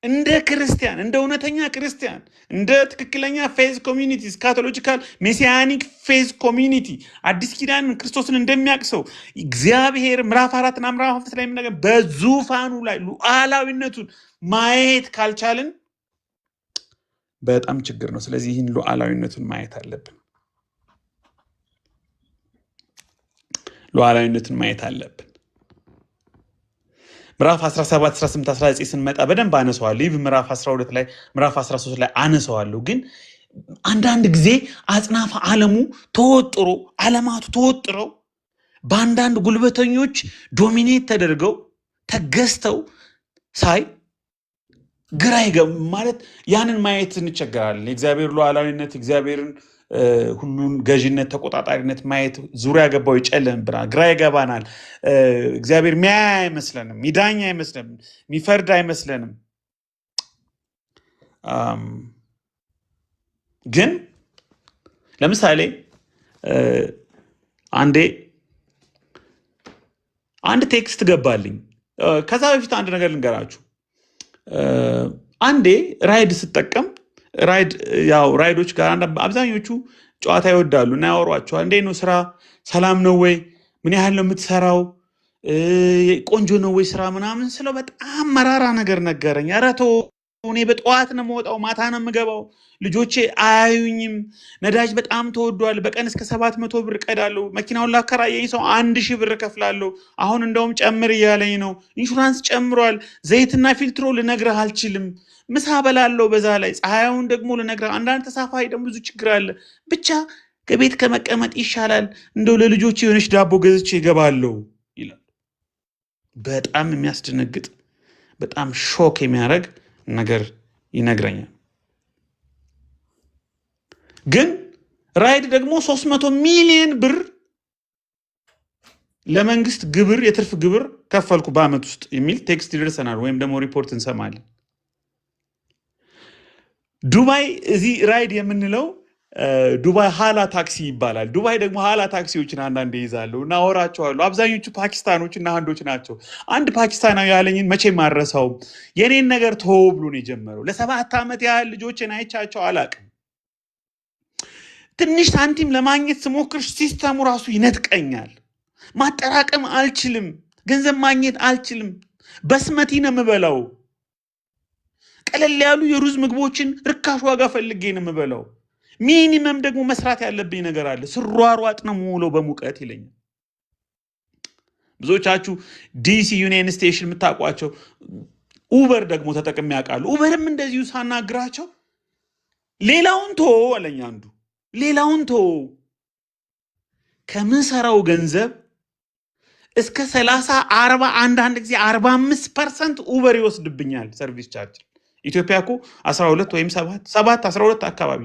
እንደ ክርስቲያን፣ እንደ እውነተኛ ክርስቲያን፣ እንደ ትክክለኛ ፌዝ ኮሚኒቲ፣ ስካቶሎጂካል ሜሲያኒክ ፌዝ ኮሚኒቲ አዲስ ኪዳንን ክርስቶስን እንደሚያቅሰው እግዚአብሔር ምዕራፍ 4 እና ምዕራፍ 5 ላይ የሚነገር በዙፋኑ ላይ ሉዓላዊነቱን ማየት ካልቻልን በጣም ችግር ነው። ስለዚህ ይህን ሉዓላዊነቱን ማየት አለብን። ምዕራፍ 17፣ 18፣ 19 ስንመጣ በደንብ አነሰዋለሁ። ይህ ምዕራፍ 12 ላይ ምዕራፍ 13 ላይ አነሰዋለሁ። ግን አንዳንድ ጊዜ አጽናፈ ዓለሙ ተወጥሮ ዓለማቱ ተወጥረው በአንዳንድ ጉልበተኞች ዶሚኔት ተደርገው ተገዝተው ሳይ ግራ ይገባ ማለት ያንን ማየት እንቸገራለን። የእግዚአብሔር ሉዓላዊነት፣ እግዚአብሔርን ሁሉን ገዥነት፣ ተቆጣጣሪነት ማየት ዙሪያ ገባው ይጨልምብናል፣ ግራ ይገባናል። እግዚአብሔር ሚያይ አይመስለንም፣ ሚዳኝ አይመስለንም፣ ሚፈርድ አይመስለንም። ግን ለምሳሌ አንድ ቴክስት ገባልኝ። ከዛ በፊት አንድ ነገር ልንገራችሁ። አንዴ ራይድ ስጠቀም ራይዶች ጋር አብዛኞቹ ጨዋታ ይወዳሉ እና ያወሯቸዋል። እንዴት ነው ስራ? ሰላም ነው ወይ? ምን ያህል ነው የምትሰራው? ቆንጆ ነው ወይ ስራ ምናምን ስለው በጣም መራራ ነገር ነገረኝ። ኧረ ተው፣ እኔ በጠዋት ነው የምወጣው፣ ማታ ነው የምገባው፣ ልጆቼ አያዩኝም፣ ነዳጅ በጣም ተወዷል፣ በቀን እስከ 700 ብር ቀዳለሁ፣ መኪናውን ላከራየኝ ሰው 1000 ብር ከፍላለሁ፣ አሁን እንደውም ጨምር እያለኝ ነው፣ ኢንሹራንስ ጨምሯል፣ ዘይትና ፊልትሮ ልነግርህ አልችልም፣ ምሳ በላለው በዛ ላይ ፀሐዩን ደግሞ ልነግርህ፣ አንዳንድ ተሳፋሪ ደግሞ ብዙ ችግር አለ፣ ብቻ ከቤት ከመቀመጥ ይሻላል፣ እንደው ለልጆቼ የሆነች ዳቦ ገዝቼ እገባለሁ ይላል። በጣም የሚያስደነግጥ በጣም ሾክ የሚያደርግ ነገር ይነግረኛል። ግን ራይድ ደግሞ 300 ሚሊዮን ብር ለመንግስት ግብር፣ የትርፍ ግብር ከፈልኩ በአመት ውስጥ የሚል ቴክስት ይደርሰናል፣ ወይም ደግሞ ሪፖርት እንሰማለን። ዱባይ እዚህ ራይድ የምንለው ዱባይ ሀላ ታክሲ ይባላል። ዱባይ ደግሞ ሀላ ታክሲዎችን አንዳንዴ ይዛሉ እና አወራቸዋለሁ። አብዛኞቹ ፓኪስታኖች እና ህንዶች ናቸው። አንድ ፓኪስታናዊ ያለኝን መቼም አልረሳውም። የኔን ነገር ተወው ብሎ ነው የጀመረው። ለ7 ዓመት ያህል ልጆችን አይቻቸው አላቅም። ትንሽ ሳንቲም ለማግኘት ስሞክር ሲስተሙ ራሱ ይነጥቀኛል። ማጠራቀም አልችልም፣ ገንዘብ ማግኘት አልችልም። በስመቲ ነው የምበላው። ቀለል ያሉ የሩዝ ምግቦችን ርካሽ ዋጋ ፈልጌ ነው የምበላው። ሚኒመም ደግሞ መስራት ያለብኝ ነገር አለ። ስሯሯጥ ነው የምውለው በሙቀት ይለኛል። ብዙዎቻችሁ ዲሲ ዩኒየን ስቴሽን የምታውቋቸው ኡበር ደግሞ ተጠቅሜ ያውቃሉ። ኡበርም እንደዚሁ ሳናግራቸው ሌላውን ቶ አለኝ አንዱ፣ ሌላውን ቶ ከምሰራው ገንዘብ እስከ 30፣ 40 አንዳንድ ጊዜ 45% ኡበር ይወስድብኛል ሰርቪስ ቻርጅ። ኢትዮጵያ እኮ 12 ወይም 7 12 አካባቢ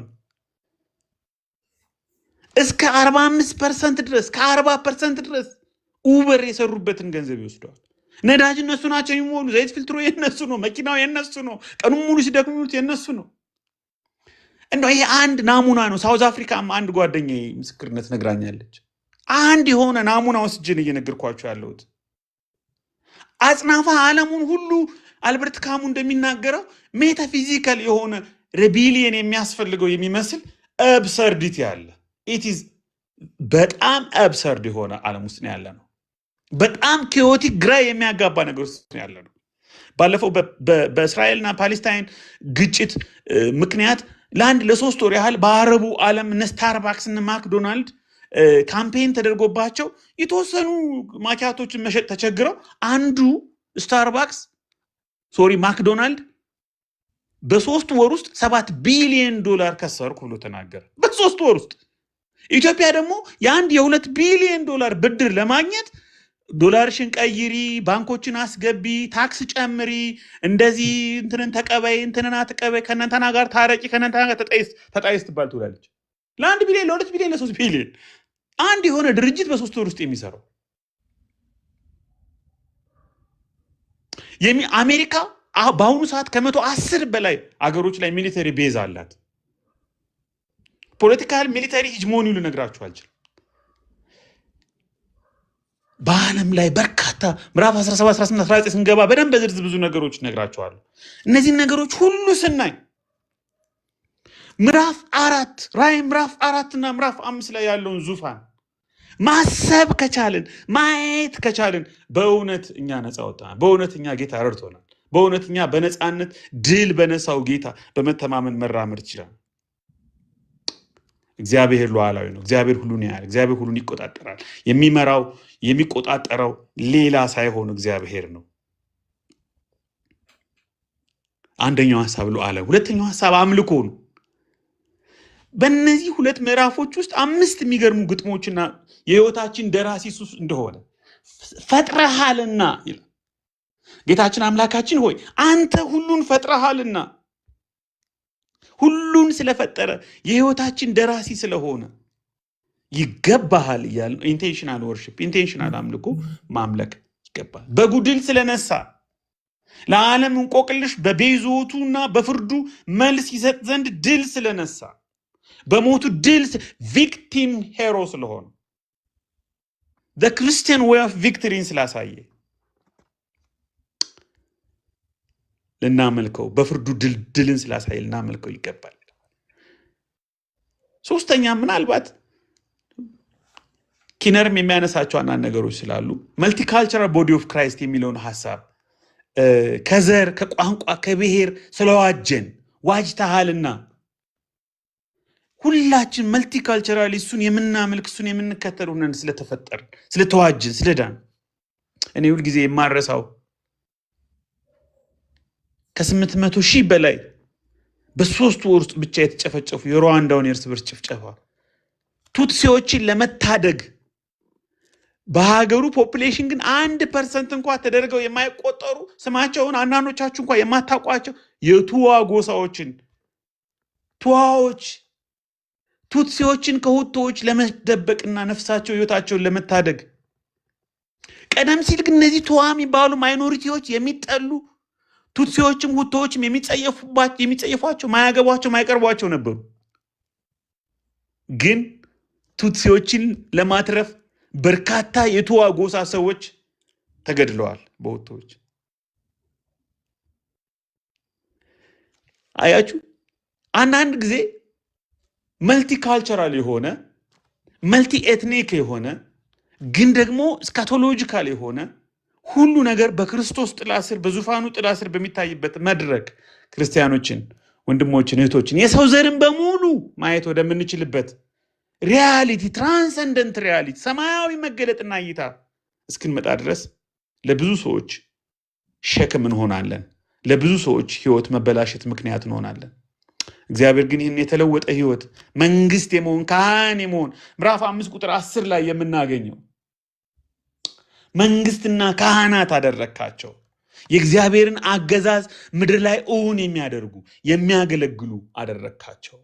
እስከ 45% ድረስ ከ40% ድረስ ኡበር የሰሩበትን ገንዘብ ይወስደዋል። ነዳጅ እነሱ ናቸው የሚሞሉ። ዘይት ፊልትሮ የነሱ ነው። መኪናው የነሱ ነው። ቀኑን ሙሉ ሲደክሙት የነሱ ነው። እንደው ይሄ አንድ ናሙና ነው። ሳውዝ አፍሪካም አንድ ጓደኛዬ ምስክርነት ነግራኛለች። አንድ የሆነ ናሙና ወስጄን እየነገርኳቸው ያለሁት አጽናፈ ዓለሙን ሁሉ አልበርት ካሙ እንደሚናገረው ሜታፊዚካል የሆነ ሬቢሊየን የሚያስፈልገው የሚመስል አብሰርዲቲ አለ። ኢትዝ በጣም አብሰርድ የሆነ ዓለም ውስጥ ነው ያለ ነው። በጣም ኬዮቲክ ግራ የሚያጋባ ነገር ውስጥ ነው ያለ ነው። ባለፈው በእስራኤልና ፓሌስታይን ግጭት ምክንያት ለ3 ወር ያህል በአረቡ ዓለም እነ ስታርባክስ እነ ማክዶናልድ ካምፔን ተደርጎባቸው የተወሰኑ ማኪያቶችን መሸጥ ተቸግረው አንዱ ስታርባክስ ማክዶናልድ በ3 ወር ውስጥ $7 ቢሊዮን ከሰርኩ ብሎ ተናገረ። በ3 ወር ውስጥ ኢትዮጵያ ደግሞ የ1 ቢሊዮን ብድር ለማግኘት ዶላርሽን ቀይሪ፣ ባንኮችን አስገቢ፣ ታክስ ጨምሪ፣ እንደዚህ እንትንን ተቀበይ፣ እንትንና ተቀበይ፣ ከነንተና ጋር ታረቂ፣ ከነንተና ጋር ተጣይስ ትባል ትውላለች። ለ1 ቢሊዮን ለ2 ቢሊዮን ለ3 ቢሊዮን አንድ የሆነ ድርጅት በ3 ወር ውስጥ የሚሰራው አሜሪካ በአሁኑ ሰዓት ከ110 በላይ አገሮች ላይ ሚሊተሪ ቤዝ አላት። ፖለቲካል ሚሊተሪ ሂጅሞኒ ልነግራችሁ አልችልም። በዓለም ላይ በርካታ ምዕራፍ 17 18 19 ስንገባ በደንብ በዝርዝር ብዙ ነገሮች ነግራችኋለሁ። እነዚህን ነገሮች ሁሉ ስናይ ምዕራፍ 4 ራዕይ ምዕራፍ 4 እና ምዕራፍ 5 ላይ ያለውን ዙፋን ማሰብ ከቻልን ማየት ከቻልን በእውነት እኛ ነፃ ወጣናል። በእውነት እኛ ጌታ ረድቶናል። በእውነት እኛ በነፃነት ድል በነሳው ጌታ በመተማመን መራመድ ይችላል። እግዚአብሔር ሉዓላዊ ነው። እግዚአብሔር ሁሉን ያያል። እግዚአብሔር ሁሉን ይቆጣጠራል። የሚመራው የሚቆጣጠረው ሌላ ሳይሆን እግዚአብሔር ነው። አንደኛው ሐሳብ ሉዓላዊ፣ ሁለተኛው ሐሳብ አምልኮ ነው። በእነዚህ 2 ምዕራፎች ውስጥ 5 የሚገርሙ ግጥሞችና የህይወታችን ደራሲ ኢየሱስ እንደሆነ ፈጥረሃልና ይላል። ጌታችን አምላካችን ሆይ አንተ ሁሉን ፈጥረሃልና ሁሉን ስለፈጠረ የህይወታችን ደራሲ ስለሆነ ይገባሃል እያልን ኢንቴንሽናል ወርሺፕ ኢንቴንሽናል አምልኮ ማምለክ ይገባል። በጉድል ስለነሳ ለዓለም እንቆቅልሽ በቤዞቱና በፍርዱ መልስ ይሰጥ ዘንድ ድል ስለነሳ በሞቱ ድል ቪክቲም ሄሮ ስለሆነ the Christian way of victory ስላሳየ ልናመልከው፣ በፍርዱ ድልን ስላሳየ ልናመልከው ይገባል። ሶስተኛ ምናልባት ኪነርም የሚያነሳቸው አንዳንድ ነገሮች ስላሉ መልቲካልቸራል ቦዲ ኦፍ ክራይስት የሚለውን ሐሳብ ከዘር ከቋንቋ ከብሔር ስለዋጀን ዋጅተሃልና ሁላችን መልቲካልቸራል እሱን የምናመልክ እሱን የምንከተል ሆነን ስለተፈጠርን ስለተዋጅን ስለዳን እኔ ሁል ጊዜ የማረሳው ከ800,000 በላይ በ3 ወር ውስጥ ብቻ የተጨፈጨፉ የሩዋንዳውን የእርስ በርስ ጭፍጨፋ ቱትሲዎችን ለመታደግ በሀገሩ ፖፑሌሽን ግን 1% እንኳን ተደርገው የማይቆጠሩ ስማቸውን አንዳንዶቻችሁ እንኳን የማታውቋቸው የቱዋ ጎሳዎችን ቱዋዎች ቱትሲዎችን ከሁቶዎች ለመደበቅና ነፍሳቸው ህይወታቸውን ለመታደግ ቀደም ሲል ግን እነዚህ ቱዋ የሚባሉ ማይኖሪቲዎች የሚጠሉ ቱትሲዎችም ሁቶዎችም የሚጸየፏቸው ማያገቧቸው ማይቀርቧቸው ነበሩ። ግን ቱትሲዎችን ለማትረፍ በርካታ የቱዋ ጎሳ ሰዎች ተገድለዋል በሁቶዎች። አያችሁ፣ አንዳንድ ጊዜ መልቲካልቸራል የሆነ መልቲ ኤትኒክ የሆነ ግን ደግሞ ስካቶሎጂካል የሆነ ሁሉ ነገር በክርስቶስ ጥላ ስር በዙፋኑ ጥላ ስር በሚታይበት መድረክ ክርስቲያኖችን፣ ወንድሞችን፣ እህቶችን የሰው ዘርን በሙሉ ማየት ወደምንችልበት ሪያሊቲ ትራንሰንደንት ሪያሊቲ ሰማያዊ መገለጥና እይታ እስክንመጣ ድረስ ለብዙ ሰዎች ሸክም እንሆናለን። ለብዙ ሰዎች ህይወት መበላሸት ምክንያት እንሆናለን። እግዚአብሔር ግን ይህን የተለወጠ ህይወት መንግስት የመሆን ካህን የመሆን ምዕራፍ 5 ቁጥር 10 ላይ የምናገኘው መንግስትና ካህናት አደረካቸው፣ የእግዚአብሔርን አገዛዝ ምድር ላይ እውን የሚያደርጉ የሚያገለግሉ አደረካቸው።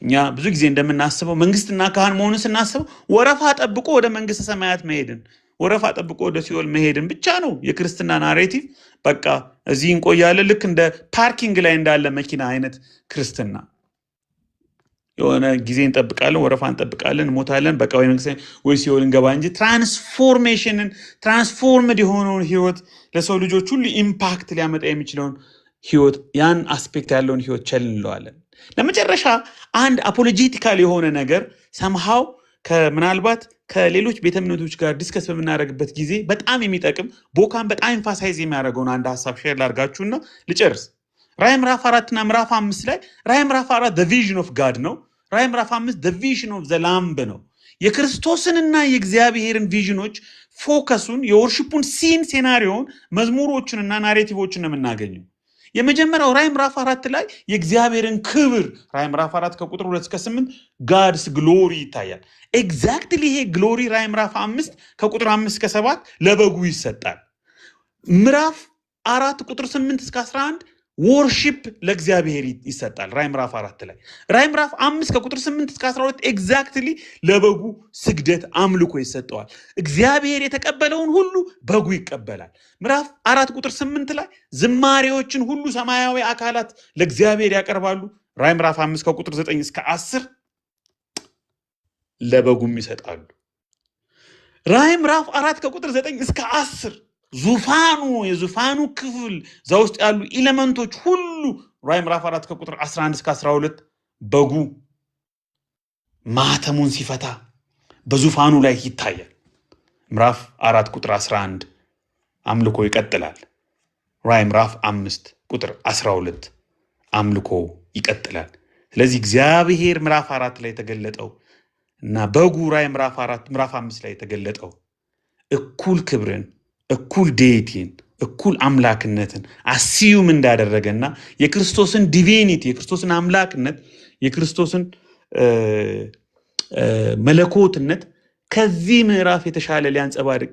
እኛ ብዙ ጊዜ እንደምናስበው መንግስትና ካህን መሆኑን ስናስበው ወረፋ ጠብቆ ወደ መንግስተ ሰማያት መሄድን፣ ወረፋ ጠብቆ ወደ ሲኦል መሄድን ብቻ ነው የክርስትና ናሬቲቭ። በቃ እዚህ እንቆያለን፣ ልክ እንደ ፓርኪንግ ላይ እንዳለ መኪና አይነት ክርስትና። የሆነ ጊዜ እንጠብቃለን፣ ወረፋ እንጠብቃለን፣ እንሞታለን፣ በቃ ወይ መንግስት ወይ ሲኦል እንገባ እንጂ ትራንስፎርሜሽንን ትራንስፎርምድ የሆነውን ህይወት ለሰው ልጆች ሁሉ ኢምፓክት ሊያመጣ የሚችለውን ህይወት ያን አስፔክት ያለውን ህይወት ቸል እንለዋለን። ለመጨረሻ አንድ አፖሎጂቲካል የሆነ ነገር ሰምሃው ምናልባት ከሌሎች ቤተ እምነቶች ጋር ዲስከስ በምናደርግበት ጊዜ በጣም የሚጠቅም ቦካን በጣም ኤምፋሳይዝ የሚያደርገውን አንድ ሀሳብ ሼር ላድርጋችሁና ልጨርስ። ራዕይ ምዕራፍ 4 እና ምዕራፍ 5 ላይ ራዕይ ምዕራፍ 4 the vision of God ነው። ራዕይ ምዕራፍ 5 the vision of the lamb ነው። የክርስቶስንና የእግዚአብሔርን ቪዥኖች ፎከሱን የወርሺፑን ሲን ሴናሪዮን መዝሙሮችንና ናሬቲቮችን ነው የምናገኘው። የመጀመሪያው ራዕይ ምዕራፍ 4 ላይ የእግዚአብሔርን ክብር ራዕይ ምዕራፍ 4 ከቁጥር 2 እስከ 8 ጋድስ ግሎሪ ይታያል። ኤግዛክትሊ ይሄ ግሎሪ ራዕይ ምዕራፍ 5 ከቁጥር 5 እስከ 7 ለበጉ ይሰጣል። ምዕራፍ 4 ቁጥር 8 እስከ 11 ወርሺፕ ለእግዚአብሔር ይሰጣል። ራዕይ ምዕራፍ 4 ላይ ራዕይ ምዕራፍ 5 ከቁጥር 8 እስከ 12 ኤግዛክትሊ ለበጉ ስግደት አምልኮ ይሰጠዋል። እግዚአብሔር የተቀበለውን ሁሉ በጉ ይቀበላል። ምዕራፍ 4 ቁጥር 8 ላይ ዝማሬዎችን ሁሉ ሰማያዊ አካላት ለእግዚአብሔር ያቀርባሉ። ራዕይ ምዕራፍ 5 ከቁጥር 9 እስከ 10 ለበጉም ይሰጣሉ። ራዕይ ምዕራፍ 4 ከቁጥር 9 እስከ 10 የዙፋኑ ክፍል እዛ ውስጥ ያሉ ኤሌመንቶች ሁሉ ራዕይ ምዕራፍ 4 ከቁጥር 11 እስከ 12 በጉ ማህተሙን ሲፈታ በዙፋኑ ላይ ይታያል። ምዕራፍ 4 ቁጥር 11 አምልኮ ይቀጥላል። ራዕይ ምዕራፍ 5 ቁጥር 12 አምልኮ ይቀጥላል። ስለዚህ እግዚአብሔር ምዕራፍ 4 ላይ የተገለጠው እና በጉ ራዕይ ምዕራፍ 5 ላይ የተገለጠው እኩል ክብርን፣ እኩል ዴይቲን፣ እኩል አምላክነትን አስዩም እንዳደረገና የክርስቶስን ዲቪኒቲ፣ የክርስቶስን አምላክነት፣ የክርስቶስን መለኮትነት ከዚህ ምዕራፍ የተሻለ ሊያንጸባርቅ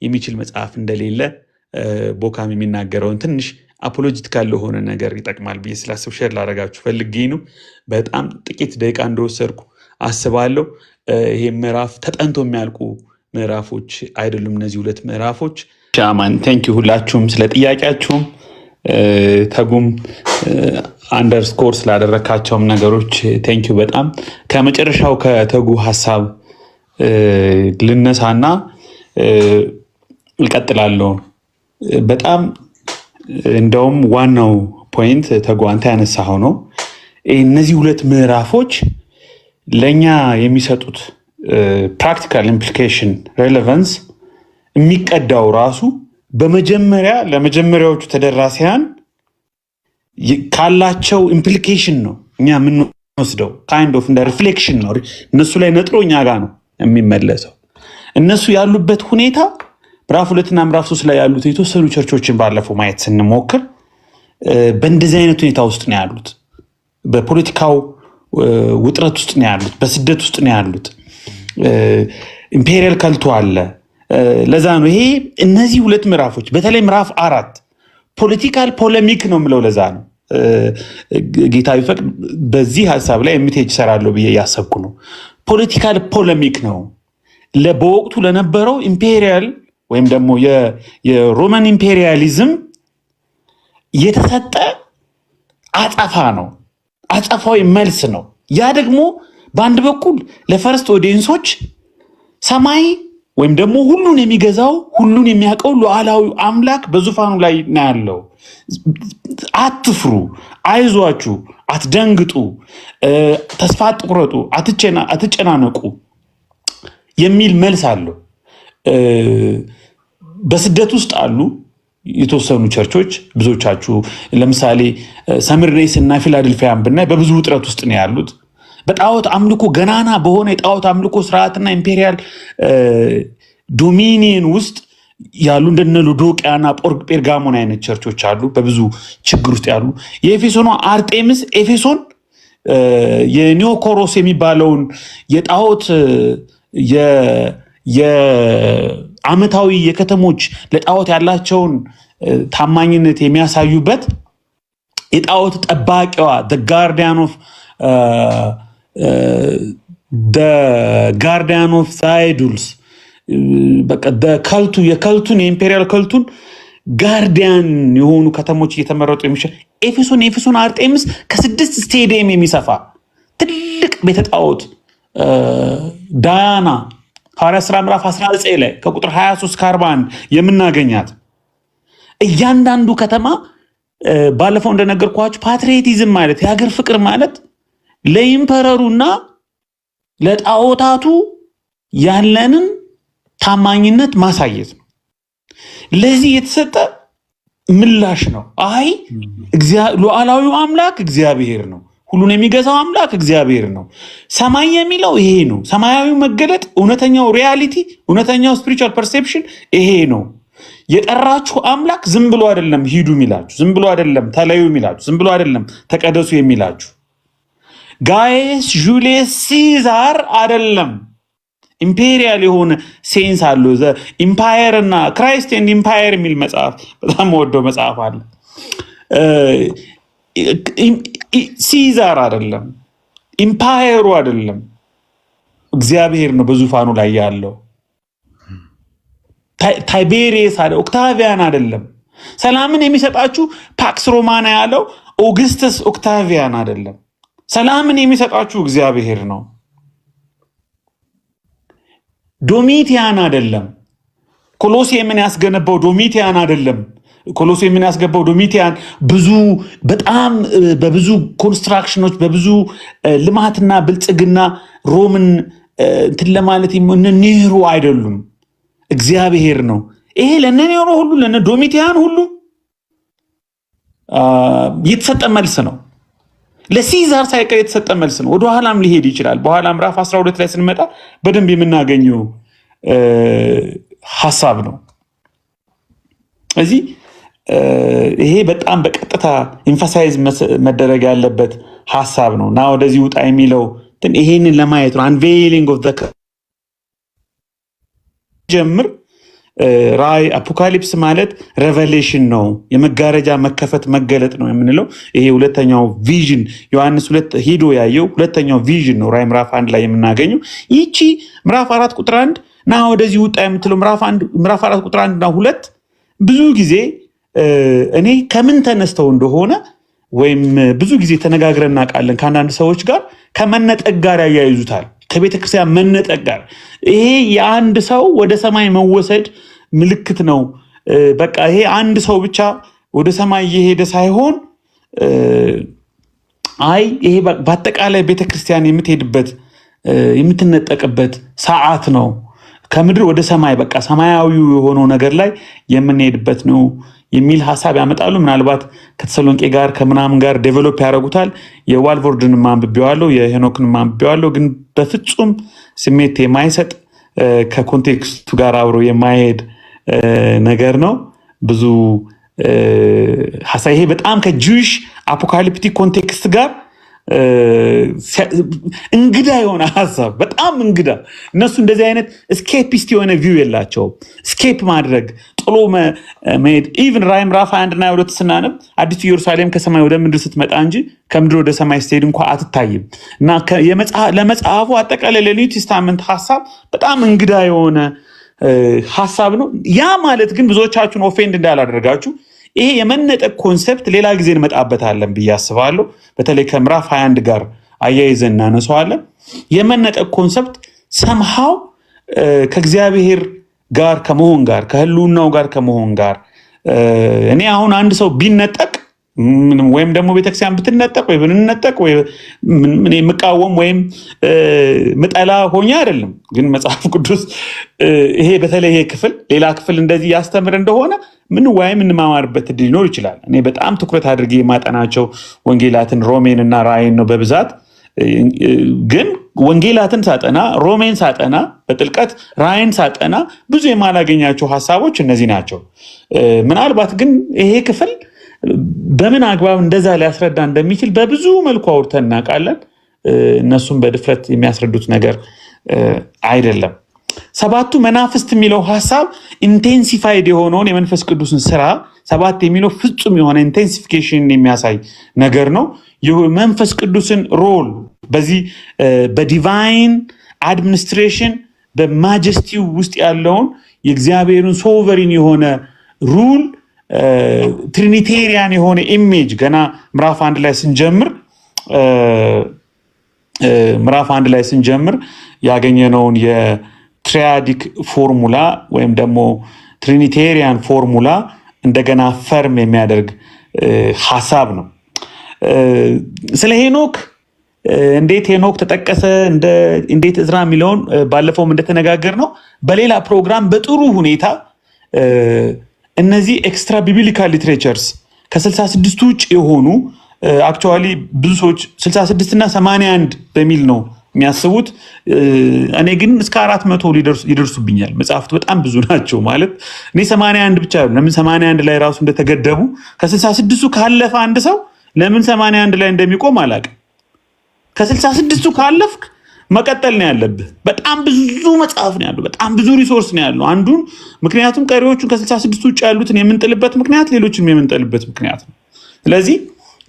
የሚችል መጽሐፍ እንደሌለ ቦካም የሚናገረውን ትንሽ አፖሎጂቲካል ለሆነ ነገር ይጠቅማል ብዬ ስላስብ ሼር ላደርጋችሁ ፈልጌ ነው። በጣም ጥቂት ደቂቃ እንደወሰድኩ አስባለሁ። ይሄ ምዕራፍ ተጠንቶ የሚያልቁ ምዕራፎች አይደሉም እነዚህ ሁለት ምዕራፎች። ሻማን ቴንኪው ሁላችሁም ስለ ጥያቄያችሁም ተጉም አንደርስኮር ስላደረካቸውም ነገሮች ቴንኪው በጣም። ከመጨረሻው ከተጉ ሐሳብ ልነሳና እቀጥላለሁ። በጣም እንደውም ዋናው ፖይንት ተጉ አንተ ያነሳኸው ነው። እነዚህ ሁለት ምዕራፎች ለኛ የሚሰጡት ፕራክቲካል ኢምፕሊኬሽን ሬሌቫንስ የሚቀዳው ራሱ በመጀመሪያ ለመጀመሪያዎቹ ተደራሲያን ካላቸው ኢምፕሊኬሽን ነው እኛ የምንወስደው። ካይንድ ኦፍ እንደ ሪፍሌክሽን ነው። እነሱ ላይ ነጥሮ እኛ ጋር ነው የሚመለሰው። እነሱ ያሉበት ሁኔታ ምዕራፍ 2 እና ምዕራፍ 3 ላይ ያሉት የተወሰኑ ቸርቾችን ባለፈው ማየት ስንሞክር በእንደዚህ አይነት ሁኔታ ውስጥ ነው ያሉት። በፖለቲካው ውጥረት ውስጥ ነው ያሉት። በስደት ውስጥ ነው ያሉት። ኢምፔሪያል ከልቱ አለ። ለዛ ነው ይሄ እነዚህ ሁለት ምዕራፎች በተለይ ምዕራፍ 4 ፖለቲካል ፖለሚክ ነው የምለው። ለዛ ነው ጌታ ቢፈቅድ በዚህ ሀሳብ ላይ የሚቴጅ ሰራለሁ ብዬ እያሰብኩ ነው። ፖለቲካል ፖለሚክ ነው በወቅቱ ለነበረው ኢምፔሪያል ወይም ደግሞ የሮማን ኢምፔሪያሊዝም የተሰጠ አጸፋ ነው፣ አጸፋዊ መልስ ነው። ያ ደግሞ በአንድ በኩል ለፈርስት ኦዲየንሶች ሰማይ ወይም ደግሞ ሁሉን የሚገዛው ሁሉን የሚያውቀው ሉዓላዊ አምላክ በዙፋኑ ላይ ነው ያለው። አትፍሩ፣ አይዟችሁ፣ አትደንግጡ፣ ተስፋ አትቁረጡ፣ አትጨናነቁ የሚል መልስ አለው። በስደት ውስጥ አሉ የተወሰኑ ቸርቾች። ብዙዎቻችሁ ለምሳሌ ሰምርኔስ እና ፊላደልፊያን ብናይ በብዙ ውጥረት ውስጥ ነው ያሉት። በጣዖት አምልኮ ገናና በሆነ የጣዖት አምልኮ ስርዓትና ኢምፔሪያል ዶሚኒየን ውስጥ ያሉ እንደነ ሎዶቅያና ጴርጋሞን አይነት ቸርቾች አሉ፣ በብዙ ችግር ውስጥ ያሉ። የኤፌሶኗ አርጤምስ ኤፌሶን የኒዮኮሮስ የሚባለውን የጣዖት የዓመታዊ የከተሞች ለጣዖት ያላቸውን ታማኝነት የሚያሳዩበት የጣዖት ጠባቂዋ ጋርዲያን ኦፍ ሳይዱልስ በቃ የከልቱን የኢምፔሪያል ከልቱን ጋርዲያን የሆኑ ከተሞች እየተመረጡ የሚሻል ኤፌሶን አርጤምስ ከ6 ስቴዲየም የሚሰፋ ትልቅ ቤተ ጣዖት ዳያና ሐዋርያት ሥራ ምዕራፍ 19 ላይ ከቁጥር 23 እስከ 41 የምናገኛት እያንዳንዱ ከተማ ባለፈው እንደነገርኳችሁ ፓትሪዮቲዝም ማለት የሀገር ፍቅር ማለት ለኢምፐረሩና ለጣዖታቱ ያለንን ታማኝነት ማሳየት ነው። ለዚህ የተሰጠ ምላሽ ነው። አይ ሉዓላዊው አምላክ እግዚአብሔር ነው፣ ሁሉን የሚገዛው አምላክ እግዚአብሔር ነው። ሰማይ የሚለው ይሄ ነው። ሰማያዊ መገለጥ፣ እውነተኛው ሪያሊቲ፣ እውነተኛው ስፒሪቹዋል ፐርሴፕሽን ይሄ ነው። የጠራችሁ አምላክ ዝም ብሎ አይደለም ሂዱ የሚላችሁ፣ ዝም ብሎ አይደለም ተለዩ የሚላችሁ፣ ዝም ብሎ አይደለም ተቀደሱ የሚላችሁ። ጋይስ ጁሊየስ ሲዛር አይደለም። ኢምፔሪያል የሆነ ሴንስ አለው። ኢምፓየር እና ክራይስት ኤንድ ኢምፓየር የሚል መጽሐፍ በጣም ወደው መጽሐፍ አለ። ሲዛር አይደለም፣ ኢምፓየሩ አይደለም፣ እግዚአብሔር ነው በዙፋኑ ላይ ያለው። ታይቤሪየስ አለ፣ ኦክታቪያን አይደለም። ሰላምን የሚሰጣችሁ ፓክስ ሮማና ያለው ኦግስተስ ኦክታቪያን አይደለም። ሰላምን የሚሰጣችሁ እግዚአብሔር ነው። ዶሚቲያን አይደለም። ኮሎሴምን ያስገነባው ዶሚቲያን አይደለም። ኮሎሴምን ያስገባው ዶሚቲያን በጣም በብዙ ኮንስትራክሽኖች በብዙ ልማትና ብልጽግና ሮምን እንትን ለማለት ኔሮ አይደሉም፣ እግዚአብሔር ነው። ይሄ ለነ ኔሮ ሁሉ ለነ ዶሚቲያን ሁሉ የተሰጠ መልስ ነው። ለሲዛር ሳይቀር የተሰጠ መልስ ነው። ወደኋላም ሊሄድ ይችላል። በኋላ ምዕራፍ 12 ላይ ስንመጣ በደንብ የምናገኘው ሐሳብ ነው። እዚህ ይሄ በጣም በቀጥታ ኢንፋሳይዝ መደረግ ያለበት ሐሳብ ነው እና ወደዚህ ውጣ የሚለው ይሄንን ለማየት ነው። አንቬይሊንግ ኦፍ ዘ ጀምር ራእይ አፖካሊፕስ ማለት ሬቨሌሽን ነው፣ የመጋረጃ መከፈት መገለጥ ነው የምንለው። ይሄ ሁለተኛው ቪዥን ዮሐንስ 2 ሄዶ ያየው ሁለተኛው ቪዥን ነው። ራእይ ምዕራፍ 1 ላይ የምናገኘው ይቺ ምዕራፍ 4 ቁጥር 1 ና ወደዚህ ውጣ የምትለው ምዕራፍ 4 ቁጥር 1 እና 2 ብዙ ጊዜ እኔ ከምን ተነስተው እንደሆነ ወይም ብዙ ጊዜ ተነጋግረን እናውቃለን ከአንዳንድ ሰዎች ጋር ከመነጠቅ ጋር ያያይዙታል። ከቤተክርስቲያን መነጠቅ ጋር ይሄ የአንድ ሰው ወደ ሰማይ መወሰድ ምልክት ነው። በቃ ይሄ አንድ ሰው ብቻ ወደ ሰማይ እየሄደ ሳይሆን አይ ይሄ በአጠቃላይ ቤተክርስቲያን የምትሄድበት የምትነጠቅበት ሰዓት ነው። ከምድር ወደ ሰማይ በቃ ሰማያዊው የሆነው ነገር ላይ የምንሄድበት ነው የሚል ሐሳብ ያመጣሉ። ምናልባት ከተሰሎንቄ ጋር ከምናምን ጋር ዴቨሎፕ ያደርጉታል። የዋልቮርድን ማንብቤዋለሁ፣ የሄኖክን ማንብቤዋለሁ። ግን በፍጹም ስሜት የማይሰጥ ከኮንቴክስቱ ጋር አብሮ የማይሄድ ነገር ነው። ብዙ ሐሳብ ይሄ በጣም ከጂዊሽ አፖካሊፕቲክ ኮንቴክስት ጋር እንግዳ የሆነ ሐሳብ፣ በጣም እንግዳ። እነሱ እንደዚህ አይነት ስኬፒስት የሆነ ቪው የላቸውም። ስኬፕ ማድረግ ጥሎ መሄድ ኢቭን ራእይ ምዕራፍ 1 እና 2 ስናነብ አዲሱ ኢየሩሳሌም ከሰማይ ወደ ምድር ስትመጣ እንጂ ከምድር ወደ ሰማይ ስትሄድ እንኳ አትታይም። እና ለመጽሐፉ አጠቃላይ ለኒው ቴስታመንት ሐሳብ በጣም እንግዳ የሆነ ሐሳብ ነው። ያ ማለት ግን ብዙዎቻችሁን ኦፌንድ እንዳላደርጋችሁ ይሄ የመነጠቅ ኮንሰፕት ሌላ ጊዜ እንመጣበታለን ብዬ አስባለሁ። በተለይ ከምዕራፍ 21 ጋር አያይዘን እናነሳዋለን። የመነጠቅ ኮንሰፕት ሰምሃው ከእግዚአብሔር ጋር ከመሆን ጋር ከህልውናው ጋር ከመሆን ጋር እኔ አሁን አንድ ሰው ቢነጠቅ ወይም ደግሞ ቤተክርስቲያን ብትነጠቅ ወይ ብንነጠቅ ወይ የምቃወም ወይም ምጠላ ሆኜ አይደለም። ግን መጽሐፍ ቅዱስ ይሄ በተለይ ይሄ ክፍል ሌላ ክፍል እንደዚህ ያስተምር እንደሆነ የምንማማርበት እድል ሊኖር ይችላል። እኔ በጣም ትኩረት አድርጌ የማጠናቸው ወንጌላትን ሮሜን እና ራእይን ነው በብዛት። ግን ወንጌላትን ሳጠና ሮሜን ሳጠና በጥልቀት ራእይን ሳጠና ብዙ የማላገኛቸው ሐሳቦች እነዚህ ናቸው። ምናልባት ግን ይሄ ክፍል በምን አግባብ እንደዛ ሊያስረዳ እንደሚችል በብዙ መልኩ አውርተን እናውቃለን። እነሱም በድፍረት የሚያስረዱት ነገር አይደለም። ሰባቱ መናፍስት የሚለው ሐሳብ ኢንቴንሲፋይድ የሆነውን የመንፈስ ቅዱስን ስራ ሰባት የሚለው ፍጹም የሆነ ኢንቴንሲፊኬሽን የሚያሳይ ነገር ነው። የመንፈስ ቅዱስን ሮል በዚህ በዲቫይን አድሚኒስትሬሽን በማጀስቲው ውስጥ ያለውን የእግዚአብሔርን ሶቨሪን የሆነ ሩል ትሪኒቴሪያን የሆነ ኢሜጅ ገና ምዕራፍ 1 ላይ ስንጀምር ያገኘነውን የትሪያዲክ ፎርሙላ ወይም ደግሞ ትሪኒቴሪያን ፎርሙላ እንደገና ፈርም የሚያደርግ ሐሳብ ነው። ስለ ሄኖክ እንዴት ሄኖክ ተጠቀሰ እንዴት እዝራ የሚለውን ባለፈውም እንደተነጋገር ነው በሌላ ፕሮግራም በጥሩ ሁኔታ እነዚህ ኤክስትራ ቢብሊካል ሊትሬቸርስ ከ66 ውጭ የሆኑ አክቹዋሊ ብዙ ሰዎች 66 እና 81 በሚል ነው የሚያስቡት። እኔ ግን እስከ 400 ይደርሱብኛል። መጽሐፍት በጣም ብዙ ናቸው ማለት እኔ 81 ብቻ ለምን 81 ላይ ራሱ እንደተገደቡ ከ66ቱ ካለፈ አንድ ሰው ለምን 81 ላይ እንደሚቆም አላውቅም። ከ66ቱ ካለፍክ መቀጠል ነው ያለብህ። በጣም ብዙ መጽሐፍ ነው ያለው፣ በጣም ብዙ ሪሶርስ ነው ያለው አንዱን። ምክንያቱም ቀሪዎቹን ከ66 ውጭ ያሉትን የምንጥልበት ምክንያት ሌሎችንም የምንጥልበት ምክንያት ነው። ስለዚህ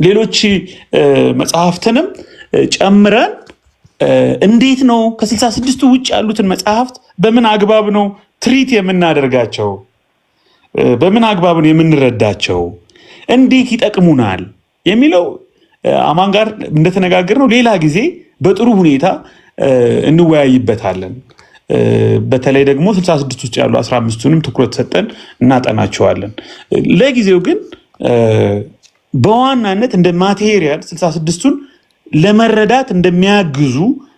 ሌሎች መጽሐፍትንም ጨምረን እንዴት ነው ከ66ቱ ውጭ ያሉትን መጽሐፍት በምን አግባብ ነው ትሪት የምናደርጋቸው፣ በምን አግባብ ነው የምንረዳቸው፣ እንዴት ይጠቅሙናል የሚለው አማን ጋር እንደተነጋገርነው ሌላ ጊዜ በጥሩ ሁኔታ እንወያይበታለን። በተለይ ደግሞ 66 ውስጥ ያሉ 15ቱንም ትኩረት ሰጠን እናጠናቸዋለን። ለጊዜው ግን በዋናነት እንደ ማቴሪያል 66ቱን ለመረዳት እንደሚያግዙ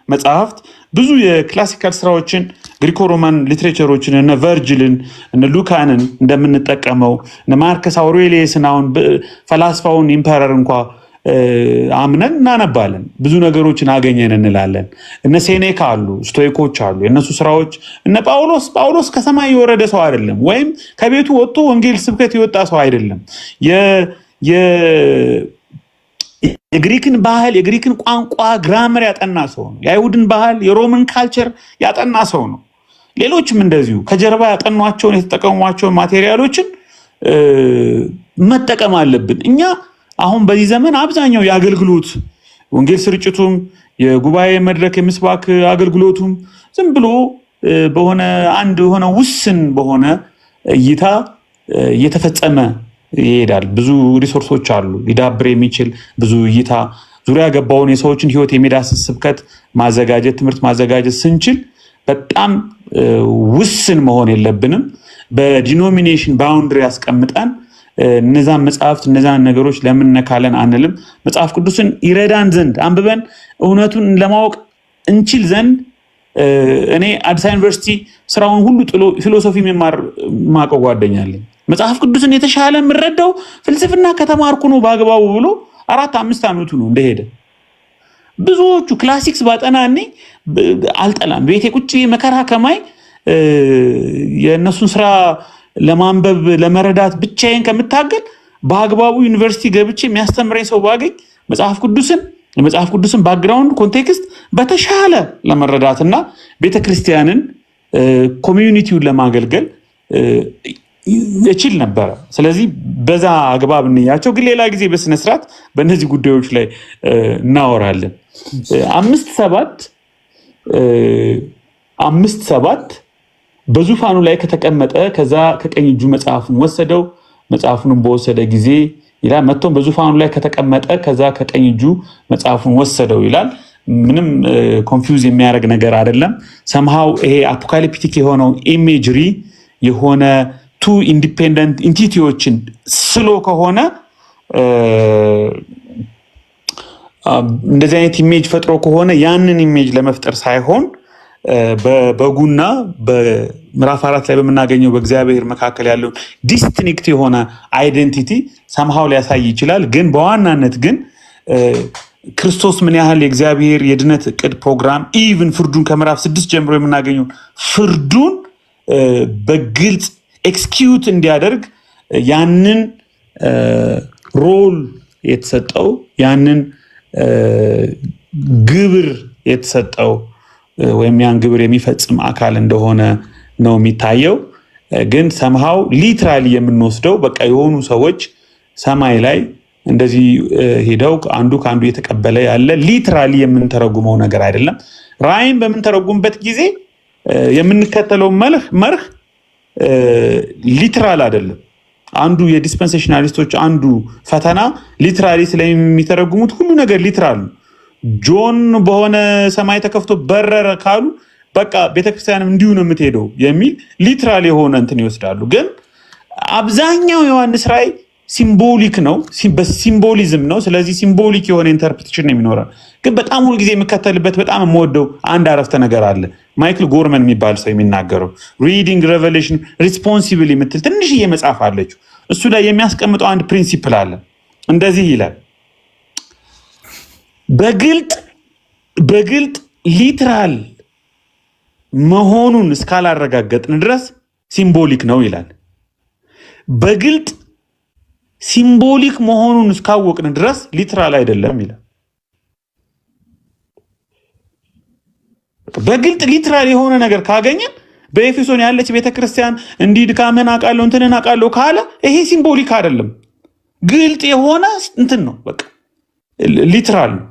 መጽሐፍት ብዙ የክላሲካል ስራዎችን ግሪኮ ሮማን ሊትሬቸሮችን እነ ቨርጅልን እነ ሉካንን እንደምንጠቀመው እነ ማርከስ አውሬሊየስን አሁን ፈላስፋውን ኢምፐረር እንኳ አምነን እናነባለን። ብዙ ነገሮችን አገኘን እንላለን። እነ ሴኔካ አሉ፣ ስቶይኮች አሉ። የእነሱ ስራዎች እነ ጳውሎስ ከሰማይ የወረደ ሰው አይደለም፣ ወይም ከቤቱ ወጥቶ ወንጌል ስብከት የወጣ ሰው አይደለም። የግሪክን ባህል የግሪክን ቋንቋ ግራመር ያጠና ሰው ነው። የአይሁድን ባህል የሮምን ካልቸር ያጠና ሰው ነው። ሌሎችም እንደዚሁ ከጀርባ ያጠኗቸውን የተጠቀሟቸውን ማቴሪያሎችን መጠቀም አለብን። እኛ አሁን በዚህ ዘመን አብዛኛው የአገልግሎት ወንጌል ስርጭቱም የጉባኤ መድረክ የምስባክ አገልግሎቱም ዝም ብሎ በሆነ አንድ የሆነ ውስን በሆነ እይታ እየተፈጸመ ይሄዳል። ብዙ ሪሶርሶች አሉ ሊዳብር የሚችል ብዙ እይታ ዙሪያ ገባውን የሰዎችን ህይወት የሚዳስስ ስብከት ማዘጋጀት ትምህርት ማዘጋጀት ስንችል በጣም ውስን መሆን የለብንም። በዲኖሚኔሽን ባውንድሪ ያስቀምጠን እነዛን መጽሐፍት እነዛን ነገሮች ለምን ነካለን አንልም። መጽሐፍ ቅዱስን ይረዳን ዘንድ አንብበን እውነቱን ለማወቅ እንችል ዘንድ እኔ አዲስ ዩኒቨርሲቲ ስራውን ሁሉ ጥሎ ፊሎሶፊ መማር ማቀው ጓደኛለኝ። መጽሐፍ ቅዱስን የተሻለ የምረዳው ፍልስፍና ከተማርኩ ነው በአግባቡ ብሎ 4-5 ዓመቱ ነው እንደሄደ። ብዙዎቹ ክላሲክስ ባጠና እኔ አልጠላም። ቤቴ ቁጭ መከራ ከማይ የእነሱን ስራ ለማንበብ ለመረዳት ብቻዬን ከምታገል በአግባቡ ዩኒቨርሲቲ ገብቼ የሚያስተምረኝ ሰው ባገኝ የመጽሐፍ ቅዱስን ባክግራውንድ ኮንቴክስት በተሻለ ለመረዳትና ቤተክርስቲያንን ኮሚዩኒቲውን ለማገልገል እችል ነበረ። ስለዚህ በዛ አግባብ እንያቸው። ግን ሌላ ጊዜ በስነስርዓት በእነዚህ ጉዳዮች ላይ እናወራለን። 5-7 በዙፋኑ ላይ ከተቀመጠ ከዛ ከቀኝ እጁ መጽሐፉን ወሰደው። መጽሐፉንም በወሰደ ጊዜ ይላል መጥቶም በዙፋኑ ላይ ከተቀመጠ ከዛ ከቀኝ እጁ መጽሐፉን ወሰደው ይላል። ምንም ኮንፊውዝ የሚያደርግ ነገር አይደለም። ሰምሃው ይሄ አፖካሊፕቲክ የሆነው ኢሜጅሪ የሆነ ቱ ኢንዲፔንደንት ኢንቲቲዎችን ስሎ ከሆነ እንደዚህ አይነት ኢሜጅ ፈጥሮ ከሆነ ያንን ኢሜጅ ለመፍጠር ሳይሆን በበጉና በምዕራፍ 4 ላይ በምናገኘው በእግዚአብሔር መካከል ያለው ዲስቲንክት የሆነ አይደንቲቲ ሰምሃው ሊያሳይ ይችላል። ግን በዋናነት ግን ክርስቶስ ምን ያህል የእግዚአብሔር የድነት እቅድ ፕሮግራም ኢቭን ፍርዱን ከምዕራፍ 6 ጀምሮ የምናገኘው ፍርዱን በግልጽ ኤክስኪዩት እንዲያደርግ ያንን ሮል የተሰጠው ያንን ግብር የተሰጠው ወይም ያን ግብር የሚፈጽም አካል እንደሆነ ነው የሚታየው። ግን ሰምሃው ሊትራሊ የምንወስደው በቃ የሆኑ ሰዎች ሰማይ ላይ እንደዚህ ሄደው አንዱ ከአንዱ የተቀበለ ያለ ሊትራሊ የምንተረጉመው ነገር አይደለም። ራእይን በምንተረጉምበት ጊዜ የምንከተለው መርህ ሊትራል አይደለም። አንዱ የዲስፐንሴሽናሊስቶች አንዱ ፈተና ሊትራሊ ስለሚተረጉሙት ሁሉ ነገር ሊትራል ነው። ጆን በሆነ ሰማይ ተከፍቶ በረረ ካሉ በቃ ቤተክርስቲያንም እንዲሁ ነው የምትሄደው የሚል ሊትራል የሆነ እንትን ይወስዳሉ። ግን አብዛኛው ዮሐንስ ራእይ ሲምቦሊክ ነው፣ በሲምቦሊዝም ነው። ስለዚህ ሲምቦሊክ የሆነ ኢንተርፕሬቴሽን ነው የሚኖረው። ግን በጣም ሁልጊዜ የምከተልበት በጣም የምወደው አንድ አረፍተ ነገር አለ። ማይክል ጎርመን የሚባል ሰው የሚናገረው ሪዲንግ ሬቨሌሽን ሪስፖንሲብል የምትል ትንሽዬ መጽሐፍ አለችው። እሱ ላይ የሚያስቀምጠው አንድ ፕሪንሲፕል አለ። እንደዚህ ይላል፣ በግልጥ ሊትራል መሆኑን እስካላረጋገጥን ድረስ ሲምቦሊክ ነው ይላል። በግልጥ ሲምቦሊክ መሆኑን እስካወቅን ድረስ ሊትራል አይደለም ይላል። በግልጥ ሊትራል የሆነ ነገር ካገኘን በኤፌሶን ያለች ቤተክርስቲያን እንዲህ ድካምህን አውቃለሁ እንትንን አውቃለሁ ካለ ይሄ ሲምቦሊክ አይደለም፣ ግልጥ የሆነ እንትን ነው፣ በቃ ሊትራል ነው።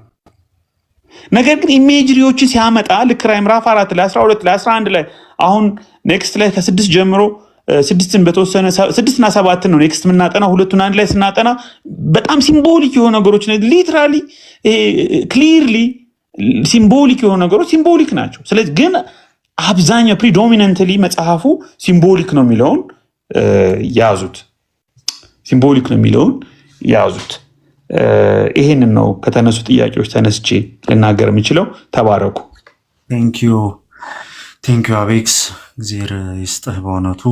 ነገር ግን ኢሜጅሪዎችን ሲያመጣ ልክ ራዕይ ምዕራፍ 4 ላይ 12 ላይ 11 ላይ አሁን ኔክስት ላይ ከ6 ጀምሮ 6ን በተወሰነ 6 እና 7 ነው ኔክስት የምናጠና፣ ሁለቱን አንድ ላይ ስናጠና በጣም ሲምቦሊክ የሆኑ ነገሮች ሊትራሊ ክሊርሊ ሲምቦሊክ የሆኑ ነገሮች ሲምቦሊክ ናቸው። ስለዚህ ግን አብዛኛው ፕሪዶሚናንትሊ መጽሐፉ ሲምቦሊክ ነው የሚለውን ያዙት፣ ሲምቦሊክ ነው የሚለውን ያዙት። ይሄንን ነው ከተነሱ ጥያቄዎች ተነስቼ ልናገር የምችለው። ተባረኩ። ቴንኪዩ አቤክስ፣ እግዚአብሔር ይስጥህ። በእውነቱ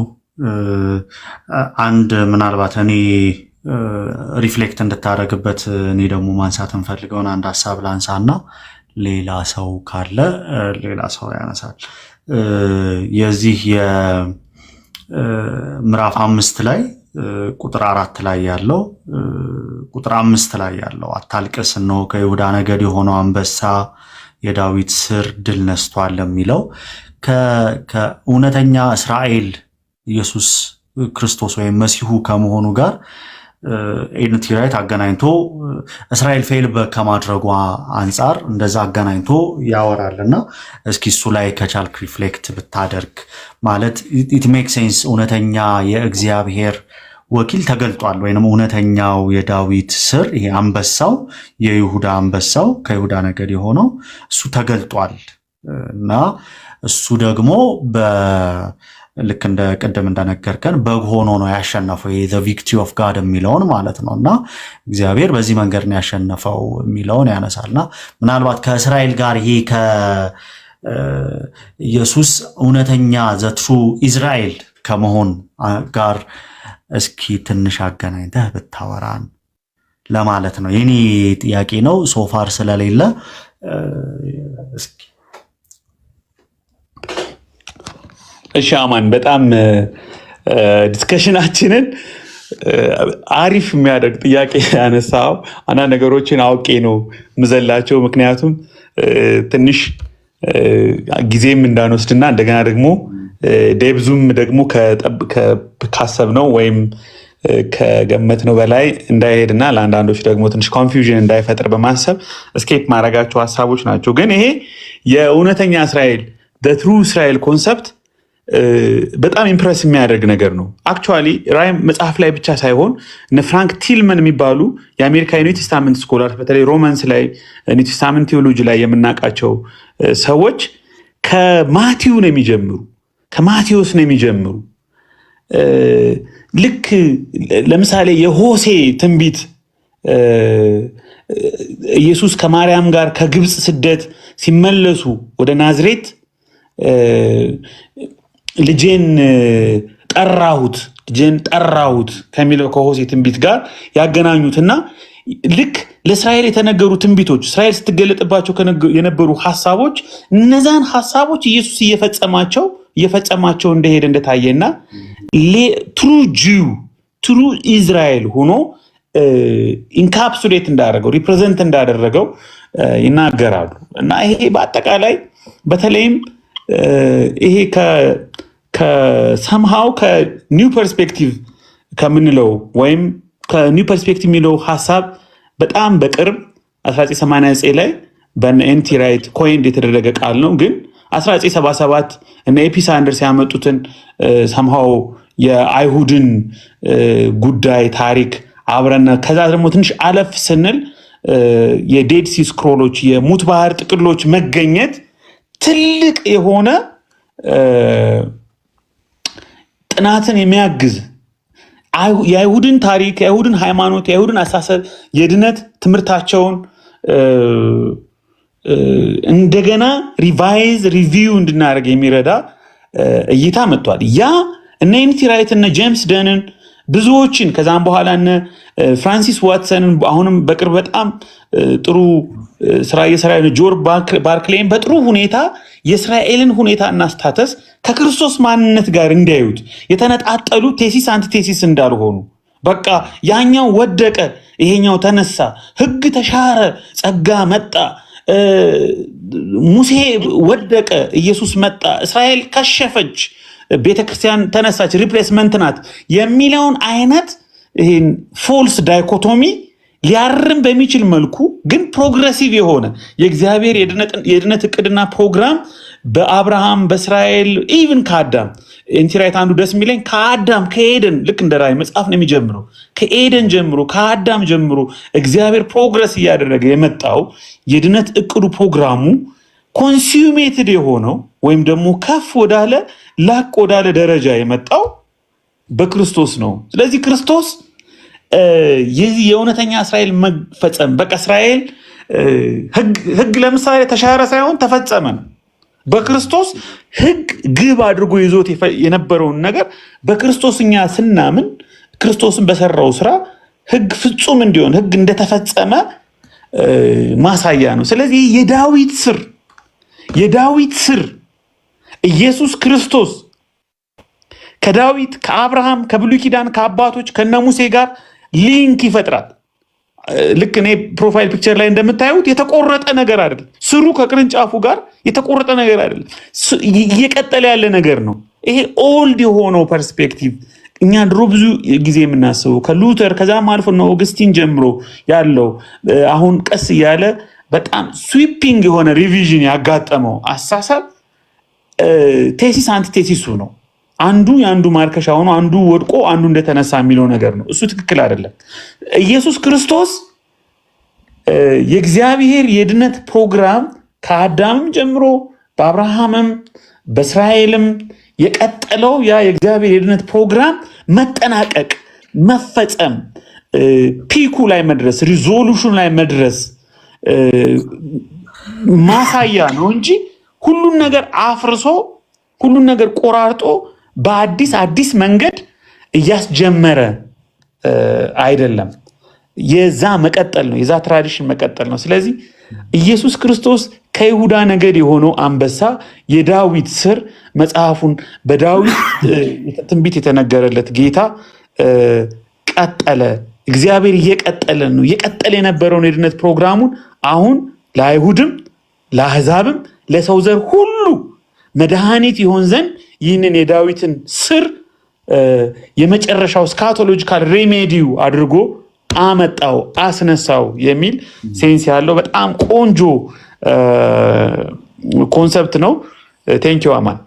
አንድ ምናልባት እኔ ሪፍሌክት እንድታደርግበት እኔ ደግሞ ማንሳት እንፈልገውን አንድ ሀሳብ ላንሳና ሌላ ሰው ካለ ሌላ ሰው ያነሳል። የዚህ የምዕራፍ 5 ላይ ቁጥር 4 ላይ ያለው ቁጥር 5 ላይ ያለው አታልቅስ፣ እነሆ ከይሁዳ ነገድ የሆነው አንበሳ የዳዊት ስር ድል ነስቷል የሚለው ከእውነተኛ እስራኤል ኢየሱስ ክርስቶስ ወይም መሲሁ ከመሆኑ ጋር ኤንቲ ራይት አገናኝቶ እስራኤል ፌል ከማድረጓ አንጻር እንደዛ አገናኝቶ ያወራልና እስኪ እሱ ላይ ከቻልክ ሪፍሌክት ብታደርግ። ማለት ኢት ሜክ ሴንስ እውነተኛ የእግዚአብሔር ወኪል ተገልጧል፣ ወይንም እውነተኛው የዳዊት ስር ይሄ አንበሳው የይሁዳ አንበሳው ከይሁዳ ነገድ የሆነው እሱ ተገልጧል እና እሱ ደግሞ ልክ እንደ ቅድም እንደነገርከን በግ ሆኖ ነው ያሸነፈው። ዘ ቪክትሪ ኦፍ ጋድ የሚለውን ማለት ነው እና እግዚአብሔር በዚህ መንገድ ነው ያሸነፈው የሚለውን ያነሳልና ምናልባት ከእስራኤል ጋር ይሄ ከኢየሱስ እውነተኛ ዘትሩ ኢዝራኤል ከመሆን ጋር እስኪ ትንሽ አገናኝተህ ብታወራን ለማለት ነው። የኔ ጥያቄ ነው ሶፋር ስለሌለ እስኪ። እሺ አማን፣ በጣም ዲስከሽናችንን አሪፍ የሚያደርግ ጥያቄ ያነሳው። አንዳንድ ነገሮችን አውቄ ነው ምዘላቸው፣ ምክንያቱም ትንሽ ጊዜም እንዳንወስድና እንደገና ደግሞ ዴብዙም ደግሞ ካሰብነው ወይም ከገመትነው በላይ እንዳይሄድና ለአንዳንዶች ደግሞ ትንሽ ኮንፊውዥን እንዳይፈጥር በማሰብ እስኬፕ ማድረጋቸው ሀሳቦች ናቸው። ግን ይሄ የእውነተኛ እስራኤል ትሩ እስራኤል ኮንሰፕት በጣም ኢምፕረስ የሚያደርግ ነገር ነው። አክቹዋሊ ራዕይ መጽሐፍ ላይ ብቻ ሳይሆን እነ ፍራንክ ቲልመን የሚባሉ የአሜሪካ የኒው ቴስታመንት ስኮላር በተለይ ሮማንስ ላይ ኒው ቴስታመንት ቴዎሎጂ ላይ የምናውቃቸው ሰዎች ከማቴው ነው የሚጀምሩ፣ ከማቴዎስ ነው የሚጀምሩ። ልክ ለምሳሌ የሆሴ ትንቢት ኢየሱስ ከማርያም ጋር ከግብፅ ስደት ሲመለሱ ወደ ናዝሬት ልጄን ጠራሁት ከሚለው ከሆሴ ትንቢት ጋር ያገናኙትና ልክ ለእስራኤል የተነገሩ ትንቢቶች እስራኤል ስትገለጥባቸው የነበሩ ሐሳቦች እነዛን ሐሳቦች ኢየሱስ እየፈጸማቸው እንደሄደ እንደታየና ትሩ ኢዝራኤል ሆኖ ኢንካፕሱሌት እንዳደረገው ሪፕሬዘንት እንዳደረገው ይናገራሉ። እና ይሄ በአጠቃላይ በተለይም ይሄ ከሰምሃው ከኒው ፐርስፔክቲቭ ከምንለው ወይም ከኒው ፐርስፔክቲቭ የሚለው ሐሳብ በጣም በቅርብ 1989 ላይ በኤንቲ ራይት ኮይንድ የተደረገ ቃል ነው። ግን 1977 እነ ኤፒሳንደርስ ያመጡትን ሰምሃው የአይሁድን ጉዳይ ታሪክ አብረን ከዛ ደግሞ ትንሽ አለፍ ስንል የዴድ ሲ ስክሮሎች የሙት ባህር ጥቅሎች መገኘት ትልቅ የሆነ ጥናትን የሚያግዝ የአይሁድን ታሪክ የአይሁድን ሃይማኖት የአይሁድን አሳሰብ የድነት ትምህርታቸውን እንደገና ሪቫይዝ ሪቪው እንድናደርግ የሚረዳ እይታ መጥቷል። ያ እነ ኤንቲ ራይት እነ ጄምስ ደንን ብዙዎችን ከዛም በኋላ እነ ፍራንሲስ ዋትሰንን አሁንም በቅርብ በጣም ጥሩ ስራ እየሰራ ጆር ባርክሌይን በጥሩ ሁኔታ የእስራኤልን ሁኔታና ስታተስ ከክርስቶስ ማንነት ጋር እንዲያዩት የተነጣጠሉ ቴሲስ አንቲቴሲስ እንዳልሆኑ በቃ ያኛው ወደቀ ይሄኛው ተነሳ፣ ህግ ተሻረ፣ ጸጋ መጣ፣ ሙሴ ወደቀ፣ ኢየሱስ መጣ፣ እስራኤል ከሸፈች፣ ቤተክርስቲያን ተነሳች፣ ሪፕሌስመንት ናት የሚለውን አይነት ይሄን ፎልስ ዳይኮቶሚ ሊያርም በሚችል መልኩ ግን ፕሮግሬሲቭ የሆነ የእግዚአብሔር የድነት እቅድና ፕሮግራም በአብርሃም በእስራኤል ኢቭን ከአዳም ኤንቲ ራይት አንዱ ደስ የሚለኝ ከአዳም ከኤደን ልክ እንደ ራዕይ መጽሐፍ ነው የሚጀምረው። ከኤደን ጀምሮ ከአዳም ጀምሮ እግዚአብሔር ፕሮግረስ እያደረገ የመጣው የድነት እቅዱ ፕሮግራሙ ኮንሱሜትድ የሆነው ወይም ደግሞ ከፍ ወዳለ ላቅ ወዳለ ደረጃ የመጣው በክርስቶስ ነው። ስለዚህ ክርስቶስ የዚህ የእውነተኛ እስራኤል መፈጸም በቃ እስራኤል ህግ ለምሳሌ ተሻረ ሳይሆን ተፈጸመ ነው። በክርስቶስ ህግ ግብ አድርጎ ይዞት የነበረውን ነገር በክርስቶስ እኛ ስናምን ክርስቶስን በሰራው ስራ ህግ ፍጹም እንዲሆን ህግ እንደተፈጸመ ማሳያ ነው። ስለዚህ የዳዊት ስር ኢየሱስ ክርስቶስ ከዳዊት ከአብርሃም ከብሉይ ኪዳን ከአባቶች ከነሙሴ ጋር ሊንክ ይፈጥራል። ልክ እኔ ፕሮፋይል ፒክቸር ላይ እንደምታዩት የተቆረጠ ነገር አይደለም። ስሩ ከቅርንጫፉ ጋር የተቆረጠ ነገር አይደለም፣ እየቀጠለ ያለ ነገር ነው። ይሄ ኦልድ የሆነው ፐርስፔክቲቭ እኛ ድሮ ብዙ ጊዜ የምናስበው ከሉተር ከዛም አልፎ ነው ኦገስቲን ጀምሮ ያለው አሁን ቀስ እያለ በጣም ስዊፒንግ የሆነ ሪቪዥን ያጋጠመው አሳሳብ ቴሲስ አንቲቴሲሱ ነው። አንዱ የአንዱ ማርከሻ ሆኖ አንዱ ወድቆ አንዱ እንደተነሳ የሚለው ነገር ነው። እሱ ትክክል አይደለም። ኢየሱስ ክርስቶስ የእግዚአብሔር የድነት ፕሮግራም ከአዳምም ጀምሮ በአብርሃምም በእስራኤልም የቀጠለው ያ የእግዚአብሔር የድነት ፕሮግራም መጠናቀቅ፣ መፈጸም፣ ፒኩ ላይ መድረስ፣ ሪዞሉሽን ላይ መድረስ ማሳያ ነው እንጂ ሁሉን ነገር አፍርሶ ሁሉን ነገር ቆራርጦ በአዲስ መንገድ እያስጀመረ አይደለም። የዛ መቀጠል ነው፣ የዛ ትራዲሽን መቀጠል ነው። ስለዚህ ኢየሱስ ክርስቶስ ከይሁዳ ነገድ የሆነው አንበሳ የዳዊት ስር መጽሐፉን በዳዊት ትንቢት የተነገረለት ጌታ ቀጠለ። እግዚአብሔር እየቀጠለ ነው። እየቀጠለ የነበረውን የድነት ፕሮግራሙን አሁን ለአይሁድም ለአሕዛብም ለሰው ዘር ሁሉ መድኃኒት ይሆን ዘንድ ይህንን የዳዊትን ስር የመጨረሻው ስካቶሎጂካል ሬሜዲው አድርጎ አመጣው፣ አስነሳው የሚል ሴንስ ያለው በጣም ቆንጆ ኮንሰፕት ነው። ቴንኪው አማን።